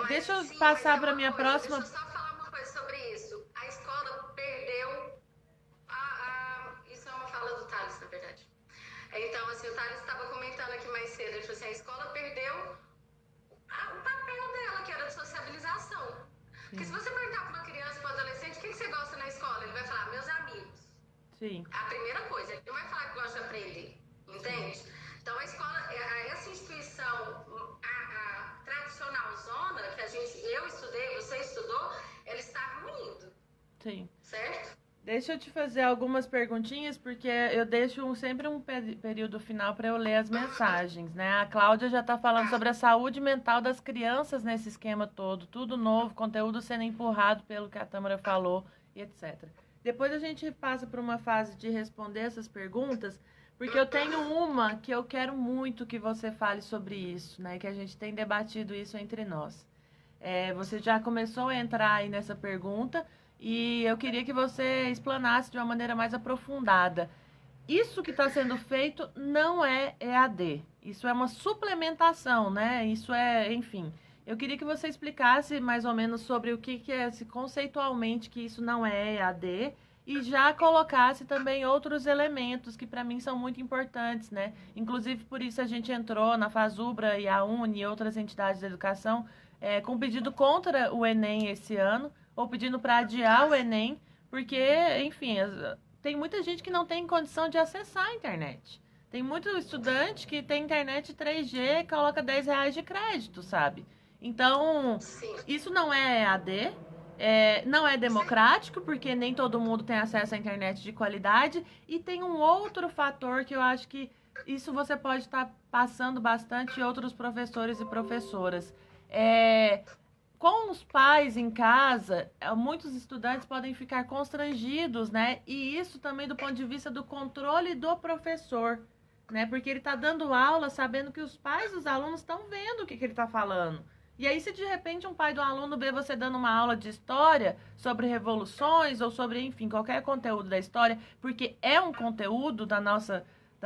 Deixa eu passar para a minha próxima... Deixa eu só falar uma coisa sobre isso. A escola perdeu... Isso é uma fala do Thales, na verdade. Então, assim, o Thales estava comentando aqui mais cedo, ele falou assim, a escola perdeu o papel dela, que era de sociabilização. Porque se você perguntar para uma criança, para um adolescente, o que você gosta na escola? Ele vai falar, meus amigos. Sim. A primeira coisa, ele não vai falar que gosta de aprender, entende? Sim. Então, a escola, essa instituição, a tradicional zona, que eu estudei, você estudou, ela está ruindo. Sim. Certo? Deixa eu te fazer algumas perguntinhas, porque eu deixo sempre um período final para eu ler as mensagens, né? A Cláudia já está falando sobre a saúde mental das crianças nesse esquema todo, tudo novo, conteúdo sendo empurrado pelo que a Tâmara falou, e etc. Depois a gente passa para uma fase de responder essas perguntas, porque eu tenho uma que eu quero muito que você fale sobre isso, né? Que a gente tem debatido isso entre nós. Você já começou a entrar aí nessa pergunta, e eu queria que você explanasse de uma maneira mais aprofundada. Isso que está sendo feito não é EAD. Isso é uma suplementação, né? Isso enfim. Eu queria que você explicasse mais ou menos sobre o que é conceitualmente que isso não é EAD e já colocasse também outros elementos que para mim são muito importantes, né? Inclusive por isso a gente entrou na FASUBRA e a UNE e outras entidades de educação com pedido contra o Enem esse ano, ou pedindo para adiar o Enem, porque, enfim, tem muita gente que não tem condição de acessar a internet, Tem muito estudante que tem internet 3G e coloca R$ 10 de crédito, sabe? Então, isso não é EAD, não é democrático, porque nem todo mundo tem acesso à internet de qualidade. E tem um outro fator que eu acho que isso você pode estar passando bastante e outros professores e professoras. Com os pais em casa, muitos estudantes podem ficar constrangidos, né? E isso também do ponto de vista do controle do professor, né? Porque ele está dando aula sabendo que os pais dos alunos estão vendo o que ele está falando. E aí, se de repente um pai do aluno vê você dando uma aula de história sobre revoluções ou sobre, enfim, qualquer conteúdo da história, porque é um conteúdo do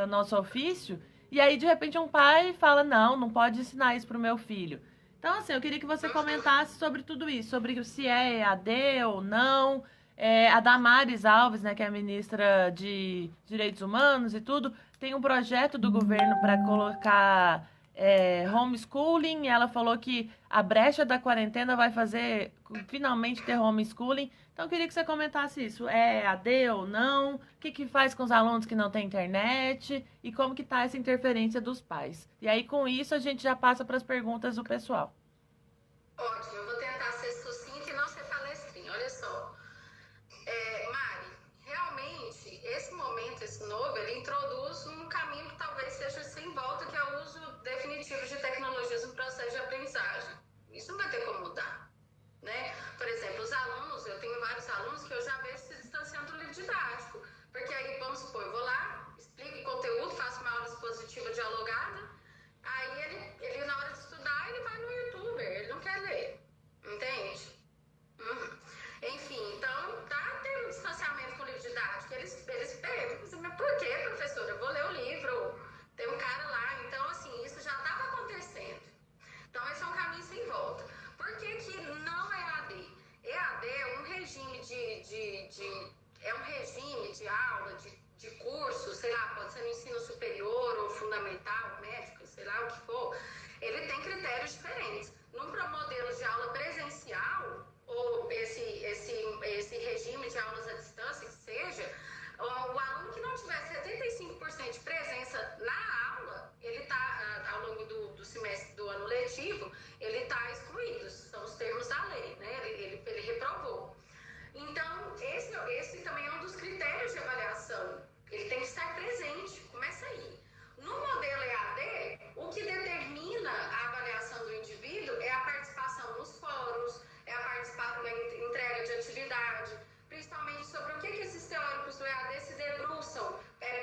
nosso ofício, e aí, de repente, um pai fala, não pode ensinar isso para o meu filho. Então, assim, eu queria que você comentasse sobre tudo isso, sobre se é EAD ou não. A Damares Alves, né, que é a ministra de Direitos Humanos e tudo, tem um projeto do governo para colocar homeschooling. Ela falou que a brecha da quarentena vai fazer finalmente ter homeschooling. Então, eu queria que você comentasse isso. É EAD ou não? O que faz com os alunos que não têm internet? E como que está essa interferência dos pais? E aí, com isso, a gente já passa para as perguntas do pessoal. Ótimo, eu vou tentar ser sucinta e não ser palestrinha. Olha só. Mari, realmente, esse momento, esse novo, ele introduz um caminho que talvez seja sem volta, que é o uso definitivo de tecnologias no processo de aprendizagem. Isso não vai ter como mudar, né? Por exemplo, os alunos, eu tenho vários alunos que eu já vejo se distanciando do livro didático, porque aí, vamos supor, eu vou lá, explico o conteúdo, faço uma aula expositiva dialogada, aí ele na hora de estudar, ele vai no YouTube, ele não quer ler, entende? Enfim, então tá tendo um distanciamento com o livro didático, eles perguntam, mas por que, professora? Eu vou ler o livro, tem um cara lá, então assim, isso já estava acontecendo. Então esse é um caminho sem volta. Por que não é EAD? EAD é um regime de aula, de curso, sei lá, pode ser no ensino superior ou fundamental, médico, sei lá o que for, ele tem critérios diferentes. Num modelo de aula presencial, ou esse regime de aulas à distância, que seja, o aluno que não tiver 75% de presença na aula, ele está, ao longo do semestre do ano letivo, ele está excluído, são os termos da lei, né? Ele reprovou. Então, esse também é um dos critérios de avaliação, ele tem que estar presente, começa aí. No modelo EAD, o que determina a avaliação do indivíduo é a participação nos fóruns, é a participação na entrega de atividade, principalmente sobre o que esses teóricos do EAD se debruçam,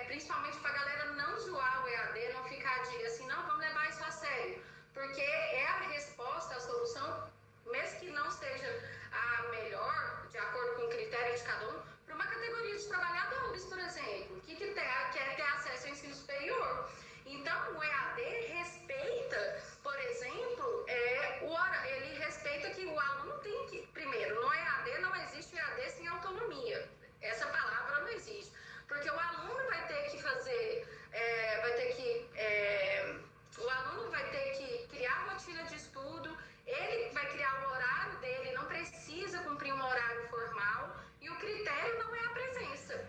principalmente para a galera não zoar o EAD, não ficar assim, não, vamos levar isso a sério, porque é a resposta, a solução, mesmo que não seja a melhor, de acordo com o critério de cada um, para uma categoria de trabalhadores, por exemplo, que quer ter acesso ao ensino superior. Então, o EAD respeita, por exemplo, ele respeita que o aluno tem que, primeiro, no EAD não existe EAD sem autonomia. Essa palavra não existe. Porque o aluno vai ter que fazer, o aluno vai ter que criar uma rotina de estudo, ele vai criar o horário dele, não precisa cumprir um horário formal, e o critério não é a presença.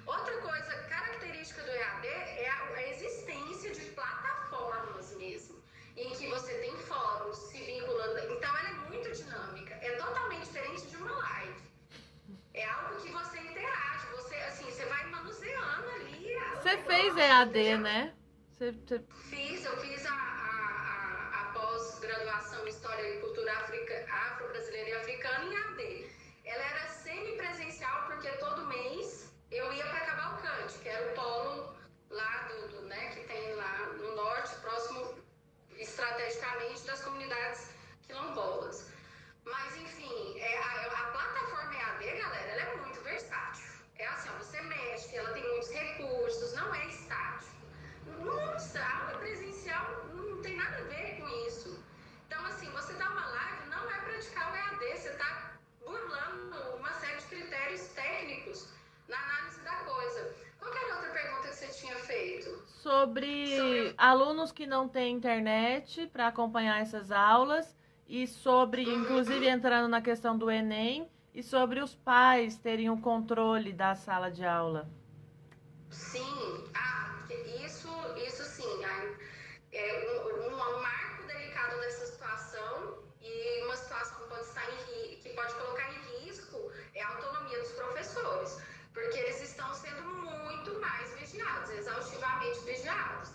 Outra coisa característica do EAD é a existência de plataformas mesmo, em que você tem fóruns, se vinculando. Então, ela é muito dinâmica, é totalmente diferente de uma live. É algo que você interage, você vai manuseando ali. Você fez EAD, né? Eu fiz a pós-graduação em História e Cultura Afro-Brasileira e Africana em EAD. Ela era semipresencial porque todo mês eu ia para Cavalcante, que era o polo lá né, que tem lá no norte, próximo estrategicamente das comunidades quilombolas. Mas, enfim, a plataforma EAD, galera, ela é muito versátil. É assim, você mexe, ela tem muitos recursos, não é estático. Nossa, a aula presencial não tem nada a ver com isso. Então, assim, você dá uma live, não é praticar o EAD, você está burlando uma série de critérios técnicos na análise da coisa. Qual era a outra pergunta que você tinha feito? Sobre alunos que não têm internet para acompanhar essas aulas e sobre, inclusive, entrando na questão do Enem e sobre os pais terem o controle da sala de aula. Sim, isso sim. Um marco delicado dessa situação e uma situação que pode colocar em risco é a autonomia dos professores, porque eles estão sendo muito mais vigiados, exaustivamente vigiados.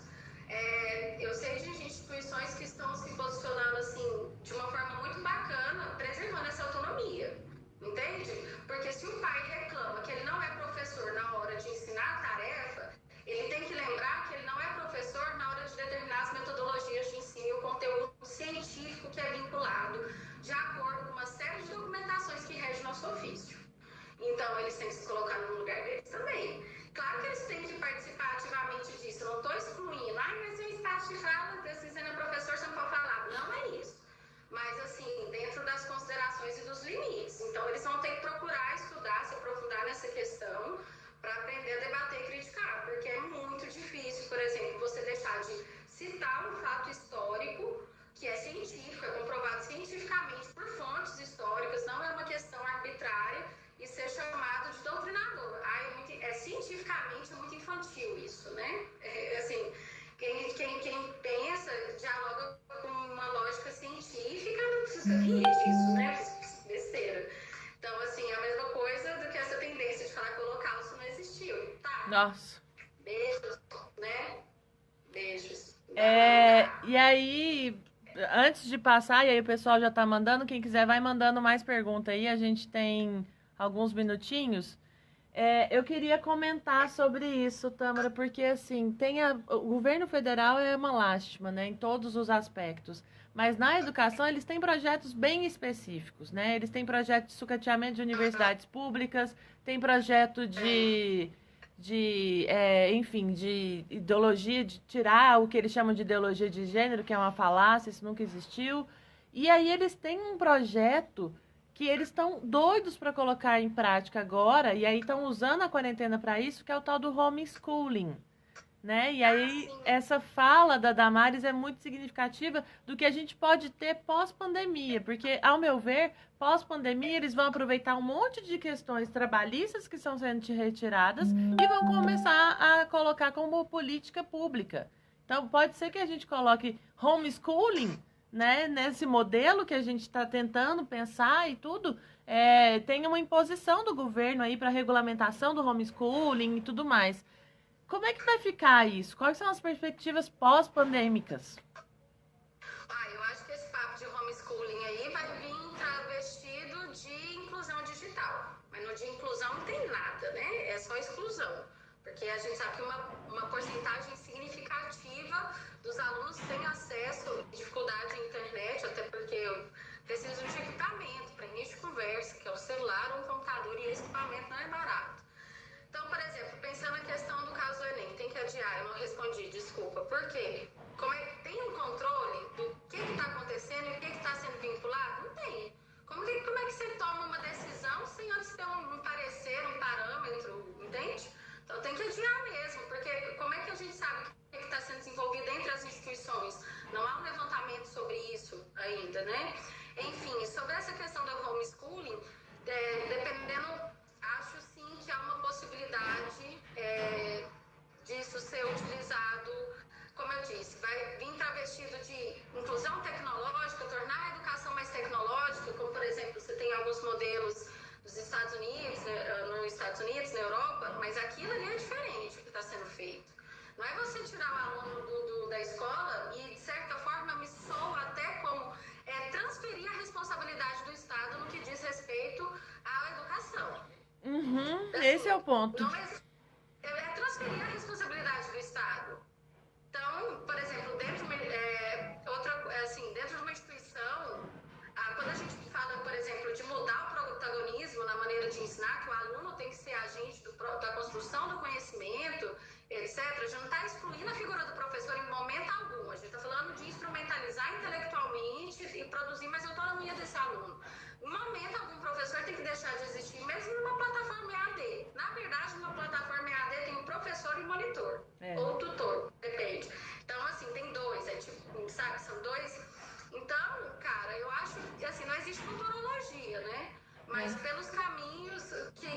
Eu sei de instituições que estão se posicionando assim de uma forma muito bacana, preservando essa autonomia, entende? Porque se o pai reclama que ele não é professor na hora de ensinar a tarefa, ele tem que lembrar que ele não é professor na hora de determinar as metodologias de ensino e o conteúdo científico que é vinculado de acordo com uma série de documentações que regem nosso ofício. Então, eles têm que se colocar no lugar deles também. Claro que eles têm que participar ativamente disso. Eu não estou excluindo. Mas o espaço de fala, você sendo professor, você não pode falar. Não é isso. Mas, assim, dentro das considerações e dos limites. Então, eles vão ter que procurar estudar, se aprofundar nessa questão para aprender a debater e criticar. Porque é muito difícil, por exemplo, você deixar de citar um fato histórico que é científico, é comprovado cientificamente por fontes históricas, não é uma questão arbitrária, e ser chamado de doutrinador. Cientificamente é muito infantil isso, né? Assim, quem pensa, dialoga com uma lógica científica, não precisa rir disso, né? Besteira. Então, assim, é a mesma coisa do que essa tendência de falar que o Holocausto não existiu. Tá? Nossa. Beijos, né? Beijos. E aí, antes de passar, e aí o pessoal já tá mandando, quem quiser vai mandando mais pergunta aí, a gente tem alguns minutinhos. Eu queria comentar sobre isso, Tâmara, porque assim, o governo federal é uma lástima, né, em todos os aspectos. Mas na educação eles têm projetos bem específicos, né? Eles têm projeto de sucateamento de universidades públicas, tem projeto enfim, de ideologia, de tirar o que eles chamam de ideologia de gênero, que é uma falácia, isso nunca existiu. E aí eles têm um projeto que eles estão doidos para colocar em prática agora, e aí estão usando a quarentena para isso, que é o tal do homeschooling, né? E aí essa fala da Damares é muito significativa do que a gente pode ter pós-pandemia, porque, ao meu ver, pós-pandemia eles vão aproveitar um monte de questões trabalhistas que estão sendo retiradas e vão começar a colocar como política pública. Então, pode ser que a gente coloque homeschooling, né, nesse modelo que a gente está tentando pensar e tudo, tem uma imposição do governo aí para regulamentação do homeschooling e tudo mais. Como é que vai ficar isso? Quais são as perspectivas pós-pandêmicas? Eu acho que esse papo de homeschooling aí vai vir travestido de inclusão digital. Mas no de inclusão não tem nada, né? É só exclusão. Porque a gente sabe que uma porcentagem significativa dos alunos tem acesso, dificuldade à internet, até porque precisam de equipamento para início de conversa, que é o celular ou o computador, e esse equipamento não é barato. Então, por exemplo, pensando na questão do caso do Enem, tem que adiar, eu não respondi, desculpa. Por quê? Tem um controle do que está acontecendo e o que está sendo vinculado? Não tem. Como é que você toma uma decisão sem antes ter um parecer, um parâmetro, entende? Então tem que adiar mesmo, porque como é que a gente sabe o que está sendo desenvolvido entre as instituições? Não há um levantamento sobre isso ainda, né? Enfim, sobre essa questão do homeschooling, dependendo, acho sim que há uma possibilidade disso ser utilizado, como eu disse, vai vir travestido de inclusão tecnológica, tornar a educação mais tecnológica, como por exemplo, você tem alguns modelos nos Estados Unidos, na Europa, mas aquilo ali é diferente o que está sendo feito. Não é você tirar o aluno da escola e, de certa forma, me soa até como transferir a responsabilidade do Estado no que diz respeito à educação. Assim, esse é o ponto. Não é transferir a responsabilidade do Estado. Então, por exemplo, dentro de uma instituição, quando a gente fala, por exemplo, de mudar o protagonismo na maneira de ensinar, que o aluno tem que ser agente da construção do conhecimento, etc., a gente não está excluindo a figura do professor em momento algum. A gente está falando de instrumentalizar intelectualmente e produzir mais autonomia desse aluno. Em momento algum, o professor tem que deixar de existir, mesmo numa plataforma EAD. Na verdade, numa plataforma EAD tem um professor e monitor, ou tutor, depende. Então, assim, tem dois, sabe, são dois. Então, cara, eu acho que, assim, não existe futurologia, né? Mas pelos caminhos que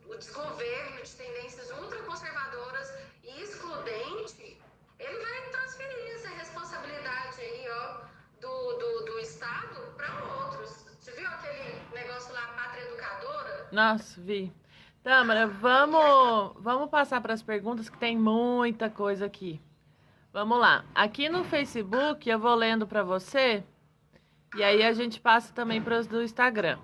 o desgoverno Nossa, vi. Tâmara, vamos passar para as perguntas, que tem muita coisa aqui. Vamos lá. Aqui no Facebook eu vou lendo para você e aí a gente passa também para os do Instagram.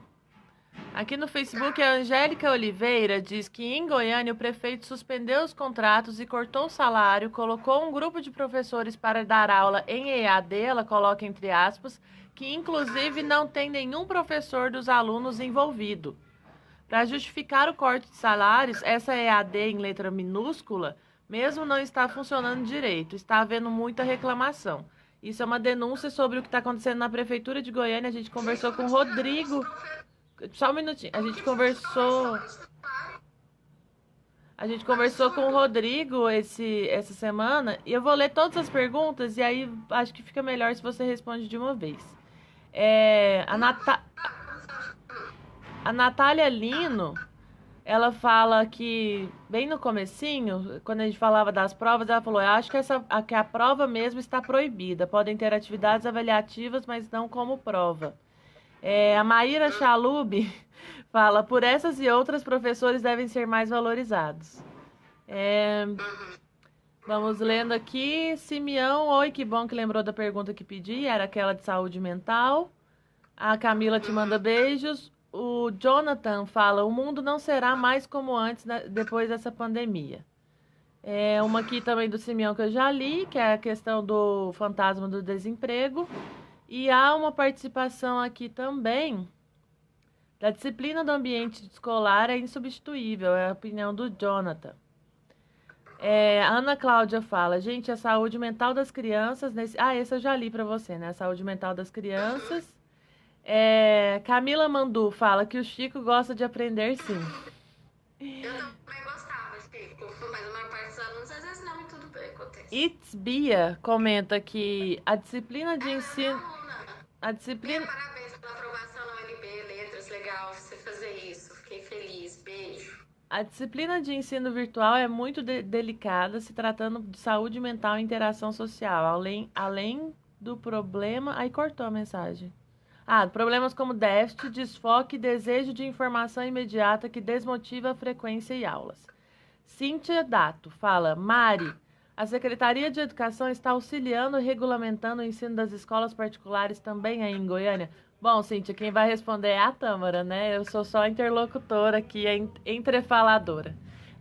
Aqui no Facebook, a Angélica Oliveira diz que em Goiânia o prefeito suspendeu os contratos e cortou o salário, colocou um grupo de professores para dar aula em EAD, ela coloca entre aspas, que inclusive não tem nenhum professor dos alunos envolvido. Para justificar o corte de salários, essa EAD em letra minúscula mesmo não está funcionando direito, está havendo muita reclamação. Isso é uma denúncia sobre o que está acontecendo na Prefeitura de Goiânia. A gente conversou com o Rodrigo. Só um minutinho. A gente conversou com o Rodrigo essa semana e eu vou ler todas as perguntas e aí acho que fica melhor se você responde de uma vez. A Natália Lino, ela fala que, bem no comecinho, quando a gente falava das provas, ela falou, eu acho que a prova mesmo está proibida. Podem ter atividades avaliativas, mas não como prova. A Maíra Chalub fala, por essas e outras, professores devem ser mais valorizados. Vamos lendo aqui. Simeão, oi, que bom que lembrou da pergunta que pedi, era aquela de saúde mental. A Camila te manda beijos. O Jonathan fala, o mundo não será mais como antes, depois dessa pandemia. Uma aqui também do Simeão que eu já li, que é a questão do fantasma do desemprego. E há uma participação aqui também da disciplina do ambiente escolar é insubstituível, é a opinião do Jonathan. A Ana Cláudia fala, gente, a saúde mental das crianças... esse eu já li para você, né? A saúde mental das crianças. Camila Mandu fala que o Chico gosta de aprender, sim. Eu também gostava, Chico, mas a maior parte dos alunos às vezes não, e tudo bem, acontece. It's Bia comenta que a disciplina de ensino... Parabéns pela aprovação na UNB, letras, legal você fazer isso, fiquei feliz, beijo. A disciplina de ensino virtual é muito delicada, se tratando de saúde mental e interação social, além do problema... Aí cortou a mensagem. Problemas como déficit, desfoque e desejo de informação imediata que desmotiva a frequência e aulas. Cíntia Dato fala, Mari, a Secretaria de Educação está auxiliando e regulamentando o ensino das escolas particulares também aí em Goiânia? Bom, Cíntia, quem vai responder é a Tâmara, né? Eu sou só interlocutora aqui, entrefaladora.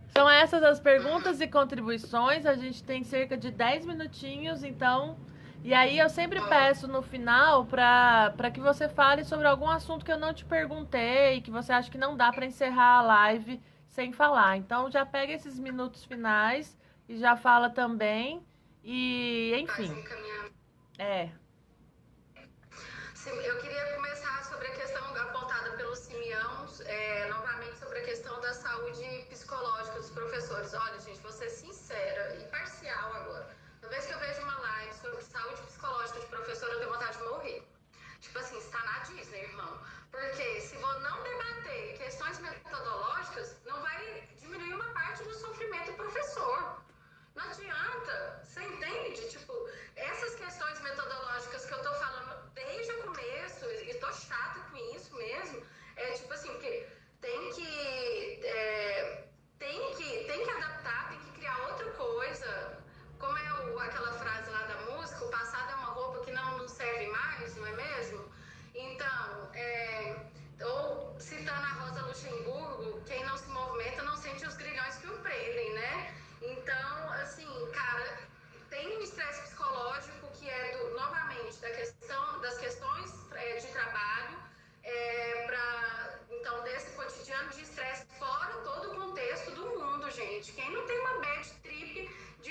São essas as perguntas e contribuições. A gente tem cerca de 10 minutinhos, então... E aí eu sempre peço no final para que você fale sobre algum assunto que eu não te perguntei, que você acha que não dá para encerrar a live sem falar. Então já pega esses minutos finais e já fala também. E, enfim. Eu queria começar sobre a questão apontada pelo Simeão, novamente sobre a questão da saúde psicológica dos professores. Olha, gente, vou ser sincera e parcial agora. Toda vez que eu vejo uma live sobre saúde psicológica de professor, eu tenho vontade de morrer. Tipo assim, está na Disney, irmão. Porque se vou não debater questões metodológicas, não vai diminuir uma parte do sofrimento do professor. Não adianta, você entende? Tipo, essas questões metodológicas que eu tô falando desde o começo, e tô chata com isso mesmo, tipo assim, porque tem que adaptar, tem que criar outra coisa. Como aquela frase lá da música, o passado é uma roupa que não serve mais, não é mesmo? Então, ou citando a Rosa Luxemburgo, quem não se movimenta não sente os grilhões que o prendem, né? Então, assim, cara, tem um estresse psicológico que é, novamente, das questões de trabalho, então, desse cotidiano de estresse fora todo o contexto do mundo, gente. Quem não tem uma bad trip de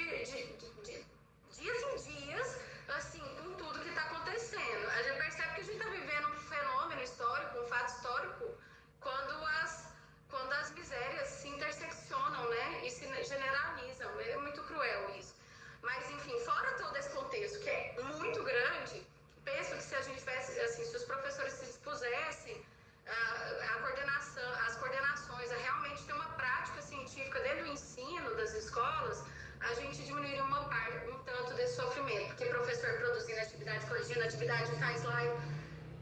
dias em dias, assim, com tudo que está acontecendo. A gente percebe que a gente está vivendo um fenômeno histórico, um fato histórico, quando as misérias se interseccionam, né, e se generalizam. É muito cruel isso. Mas, enfim, fora todo esse contexto, que é muito grande, penso que se a gente tivesse, assim, se os professores se dispusessem, as coordenações, a realmente ter uma prática científica dentro do ensino das escolas, a gente diminuiria um tanto desse sofrimento, porque professor produzindo atividade, corrigindo atividade, faz live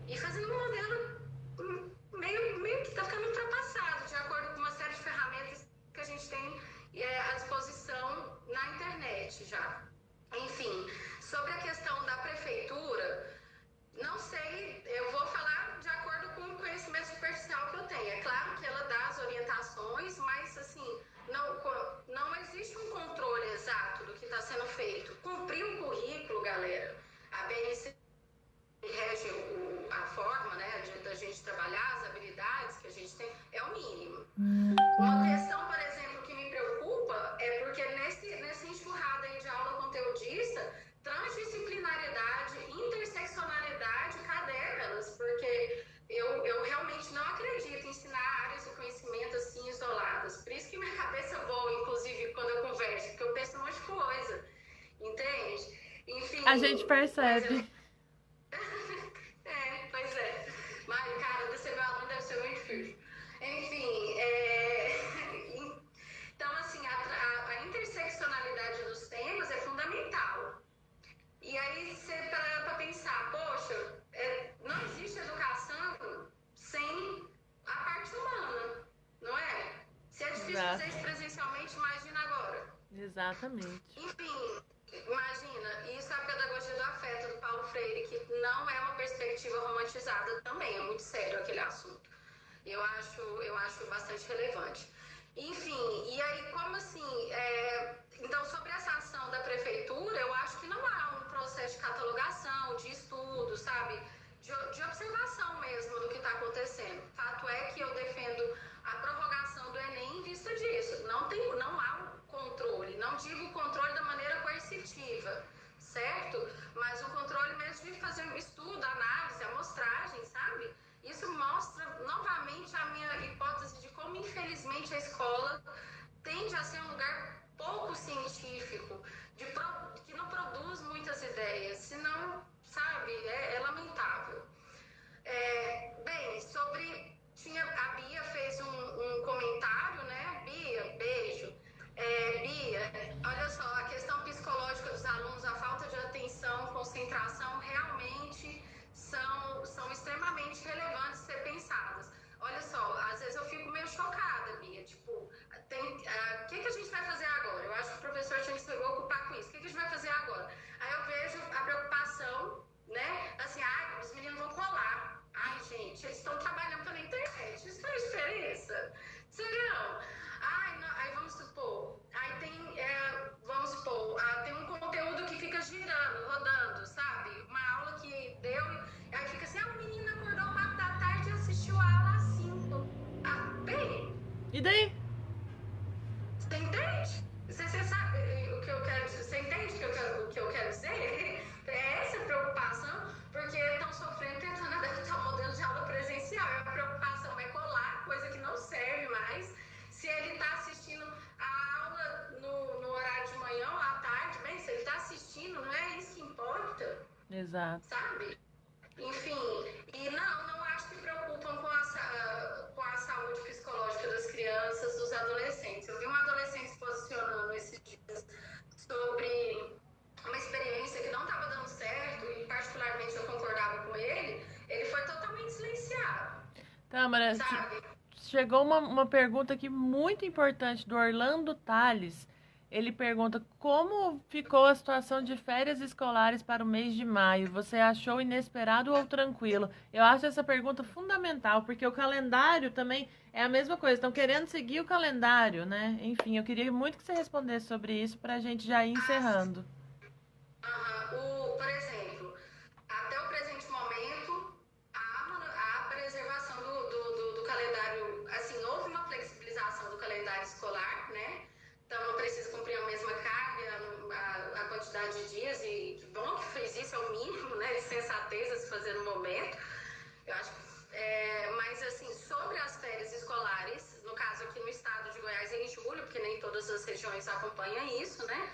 e fazendo um modelo meio que tá ficando ultrapassado, Uma questão, por exemplo, que me preocupa é porque nessa enxurrada aí de aula conteudista, transdisciplinariedade, interseccionalidade, cadê elas? Porque eu realmente não acredito em ensinar áreas de conhecimento assim isoladas. Por isso que minha cabeça voa, inclusive, quando eu converso, porque eu penso um monte de coisa, entende? Enfim. A gente percebe. Pois é. Mas, cara, ser meu aluno deve ser muito difícil. Enfim, então, assim, a interseccionalidade dos temas é fundamental. E aí você para pensar, poxa, não existe educação sem a parte humana, não é? Se é difícil fazer isso presencialmente, imagina agora. Exatamente. Enfim, imagina, isso é a pedagogia do afeto do Paulo Freire, que não é uma perspectiva romantizada também, é muito sério aquele assunto. Eu acho bastante relevante. Enfim, e aí como assim, então sobre essa ação da prefeitura, eu acho que não há um processo de catalogação, de estudo, sabe, de observação mesmo do que está acontecendo. Fato é que eu defendo a prorrogação do Enem em vista disso. Não há um controle, não digo controle da maneira coercitiva, certo? Mas um controle mesmo de fazer um estudo, análise, amostragem, sabe? Isso mostra novamente a minha hipótese de como, infelizmente, a escola tende a ser um lugar pouco científico, que não produz muitas ideias, senão, sabe, é lamentável. Bem, a Bia fez um comentário, né? Bia, beijo. Bia, olha só, a questão psicológica dos alunos, a falta de atenção, concentração, realmente são extremamente relevantes de ser pensadas. Olha só, às vezes eu fico meio chocada, Bia, tipo, o que a gente vai fazer agora? Eu acho que o professor tinha que se preocupar com isso. O que a gente vai fazer agora? Aí eu vejo a preocupação, né? Assim, os meninos vão colar. Ai, gente, eles estão trabalhando pela internet. Isso faz diferença? Serão? Aí vamos supor, vamos supor, tem um conteúdo que fica girando, rodando, sabe? Uma aula que deu, aí fica assim, o menino acordou 4 da tarde e assistiu a aula às 5. Bem... E daí? Você entende? Você sabe o que eu quero dizer? Você entende o que eu quero dizer? É essa preocupação, porque estão sofrendo tentando adaptar o modelo de aula presencial. E a preocupação é colar, coisa que não serve mais. Se ele está assistindo a aula no horário de manhã ou à tarde, bem, se ele está assistindo, não é isso que importa. Exato. Sabe? Enfim, e não acho que preocupam com a saúde psicológica das crianças, dos adolescentes. Eu vi um adolescente se posicionando esses dias sobre uma experiência que não estava dando certo, e particularmente eu concordava com ele foi totalmente silenciado. Tâmara, chegou uma pergunta aqui muito importante do Orlando Tales. Ele pergunta como ficou a situação de férias escolares para o mês de maio. Você achou inesperado ou tranquilo? Eu acho essa pergunta fundamental, porque o calendário também é a mesma coisa. Estão querendo seguir o calendário, né? Enfim, eu queria muito que você respondesse sobre isso para a gente já ir encerrando. Por exemplo, até o presente momento, a preservação do calendário, assim, houve uma flexibilização do calendário escolar, né? Então, não precisa cumprir a mesma carga, a quantidade de dias, e que bom que fez isso, é o mínimo, né, de sensatez a se fazer no momento. Eu acho que, mas, assim, sobre as férias escolares, no caso aqui no estado de Goiás é em julho, porque nem todas as regiões acompanham isso, né?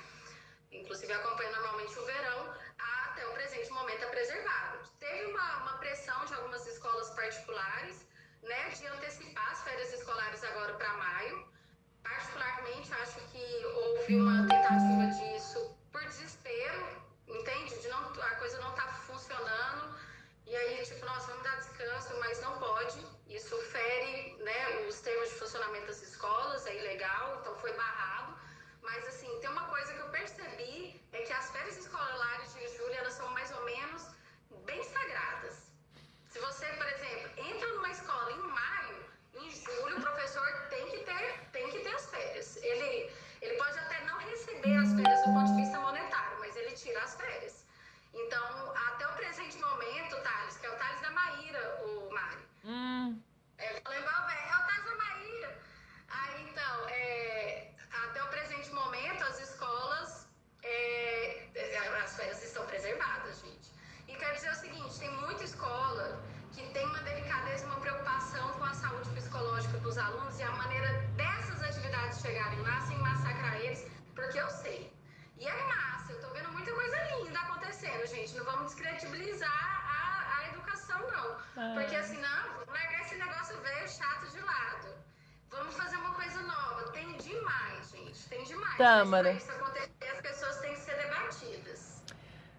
Inclusive acompanha normalmente o verão, até o presente momento é preservado. Teve uma pressão de algumas escolas particulares, né, de antecipar as férias escolares agora para maio. Particularmente, acho que houve uma tentativa disso por desespero, entende? A coisa não tá funcionando, e aí, tipo, nossa, vamos dar descanso, mas não pode. Isso fere, né, os termos de funcionamento das escolas, é ilegal, então foi barrado. Mas, assim, tem uma coisa que eu percebi, é que as férias escolares de julho, elas são mais ou menos bem sagradas. Se você, por exemplo, entra numa escola em maio, em julho, o professor tem que ter as férias. Ele pode até não receber as férias do ponto de vista monetário, mas ele tira as férias. Então, até o presente momento, Thales, que é o Thales da Maíra, o Mário. Eu falei, é o Thales da Maíra. alunos e a maneira dessas atividades chegarem lá sem massacrar eles, porque eu sei. E é massa, eu tô vendo muita coisa linda acontecendo, gente. Não vamos descredibilizar a educação, não. Porque assim, não, vamos largar esse negócio velho chato de lado. Vamos fazer uma coisa nova. Tem demais, gente. Tem demais. Tâmara. Mas pra isso acontecer, as pessoas têm que ser debatidas.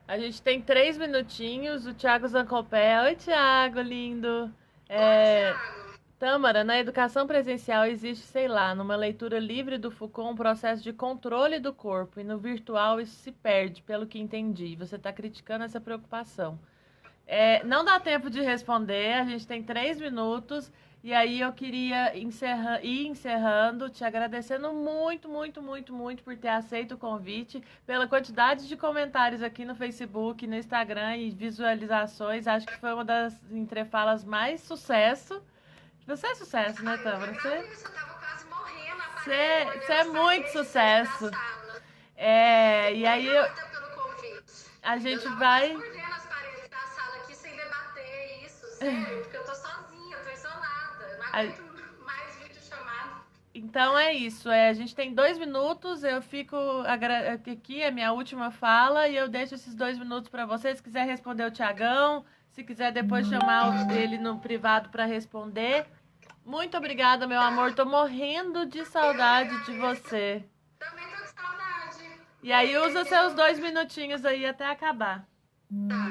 A gente tem 3 minutinhos. O Thiago Zancopé. Oi, Thiago, lindo. Oi, Thiago. Tâmara, na educação presencial existe, sei lá, numa leitura livre do Foucault, um processo de controle do corpo, e no virtual isso se perde, pelo que entendi. Você está criticando essa preocupação. Não dá tempo de responder, a gente tem 3 minutos, e aí eu queria ir encerrando, te agradecendo muito, muito, muito, muito por ter aceito o convite, pela quantidade de comentários aqui no Facebook, no Instagram e visualizações. Acho que foi uma das entrefalas mais sucesso. Você é sucesso, né, Tâmara? Eu tava quase morrendo. Você é muito sucesso. E aí pelo convite. A gente eu vai... Eu mordendo as paredes da sala aqui sem debater isso, sério, porque eu tô sozinha, eu tô isolada. Não aguento mais vídeo chamado. Então é isso. A gente tem 2 minutos, eu fico aqui, é minha última fala, e eu deixo esses 2 minutos para você. Se quiser responder o Thiagão, se quiser depois chamar ele no privado para responder. Muito obrigada, meu amor. Tô morrendo de saudade de você. Também tô com saudade. E aí usa seus 2 minutinhos aí até acabar. Tá.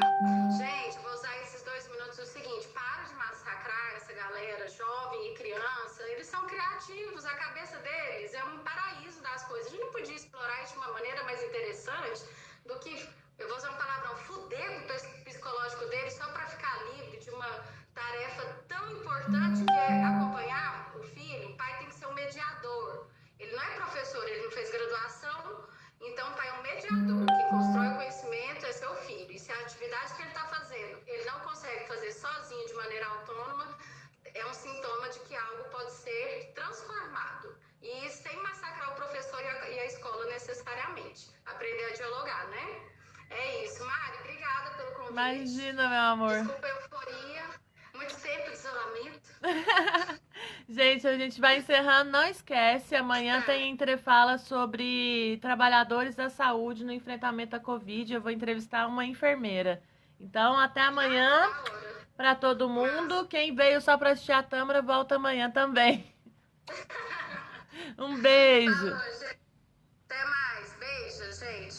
Gente, vou usar esses 2 minutos. O seguinte, para de massacrar essa galera jovem e criança. Eles são criativos, a cabeça deles é um paraíso das coisas. A gente não podia explorar isso de uma maneira mais interessante do que, eu vou usar um palavrão, fuder com o psicológico deles só para ficar livre de uma tarefa tão importante que é acompanhar o filho. O pai tem que ser um mediador. Ele não é professor, ele não fez graduação, então o pai é um mediador. Quem constrói o conhecimento é seu filho. E se a atividade que ele está fazendo, ele não consegue fazer sozinho de maneira autônoma, é um sintoma de que algo pode ser transformado. E sem massacrar o professor e a escola necessariamente. Aprender a dialogar, né? É isso. Mari, obrigada pelo convite. Imagina, meu amor. Desculpa a euforia. Muito tempo de isolamento. Gente, a gente vai encerrando. Não esquece, amanhã tem entrefala sobre trabalhadores da saúde no enfrentamento à Covid. Eu vou entrevistar uma enfermeira. Então, até amanhã para todo mundo. Quem veio só para assistir a Tâmara, volta amanhã também. Um beijo. Até mais. Beijo, gente.